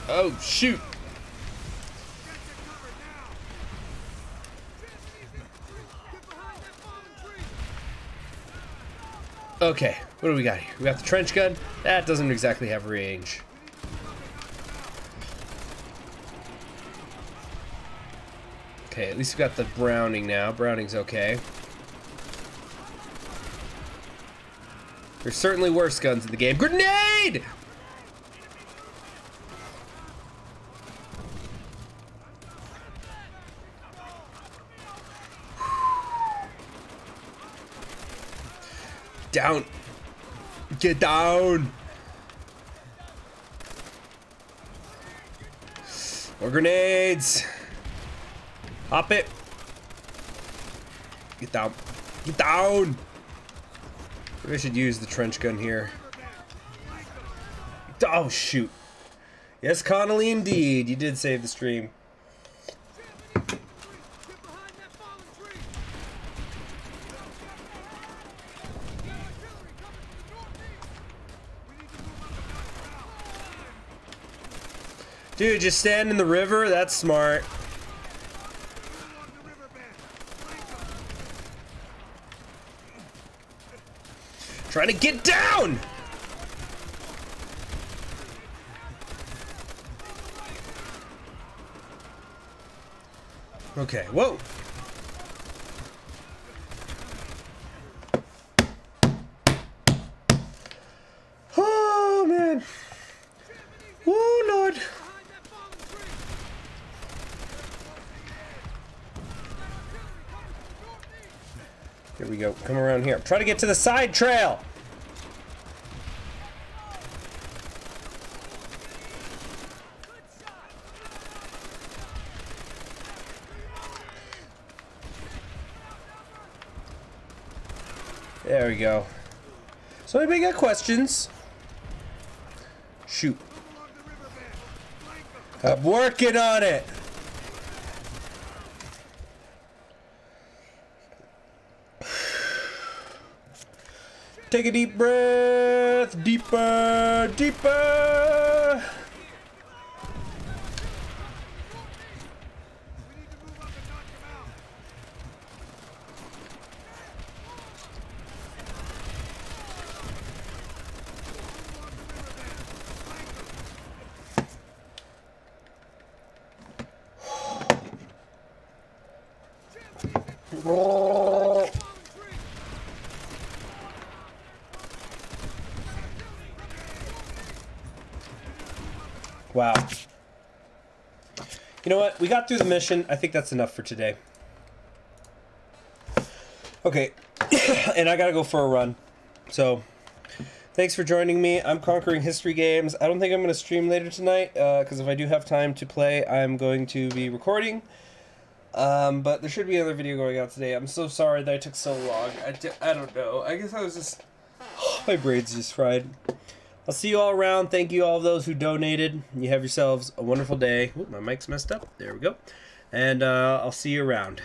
Oh, shoot. Okay, what do we got here? We got the trench gun. That doesn't exactly have range. Okay, at least we got the Browning now. Browning's okay. There's certainly worse guns in the game. Grenade! Down. Get down. More grenades. Hop it. Get down. Get down. Maybe I should use the trench gun here. Oh, shoot. Yes, Connolly, indeed. You did save the stream. Dude, just stand in the river? That's smart. Trying to get down! Okay, whoa! Oh, man. Oh, Lord. Here we go. Come around here. Try to get to the side trail. There we go. So anybody got questions? Shoot. I'm working on it. Take a deep breath. Deeper, deeper. We need to move up and knock him out. Move along the riverbed. Flank him. Wow. You know what? We got through the mission. I think that's enough for today. Okay. And I gotta go for a run. So, thanks for joining me. I'm Conquering History Games. I don't think I'm going to stream later tonight, because if I do have time to play, I'm going to be recording. But there should be another video going out today. I'm so sorry that I took so long. I don't know. I guess I was just... my brain's just fried. I'll see you all around. Thank you all of those who donated. You have yourselves a wonderful day. Ooh, my mic's messed up. There we go. And I'll see you around.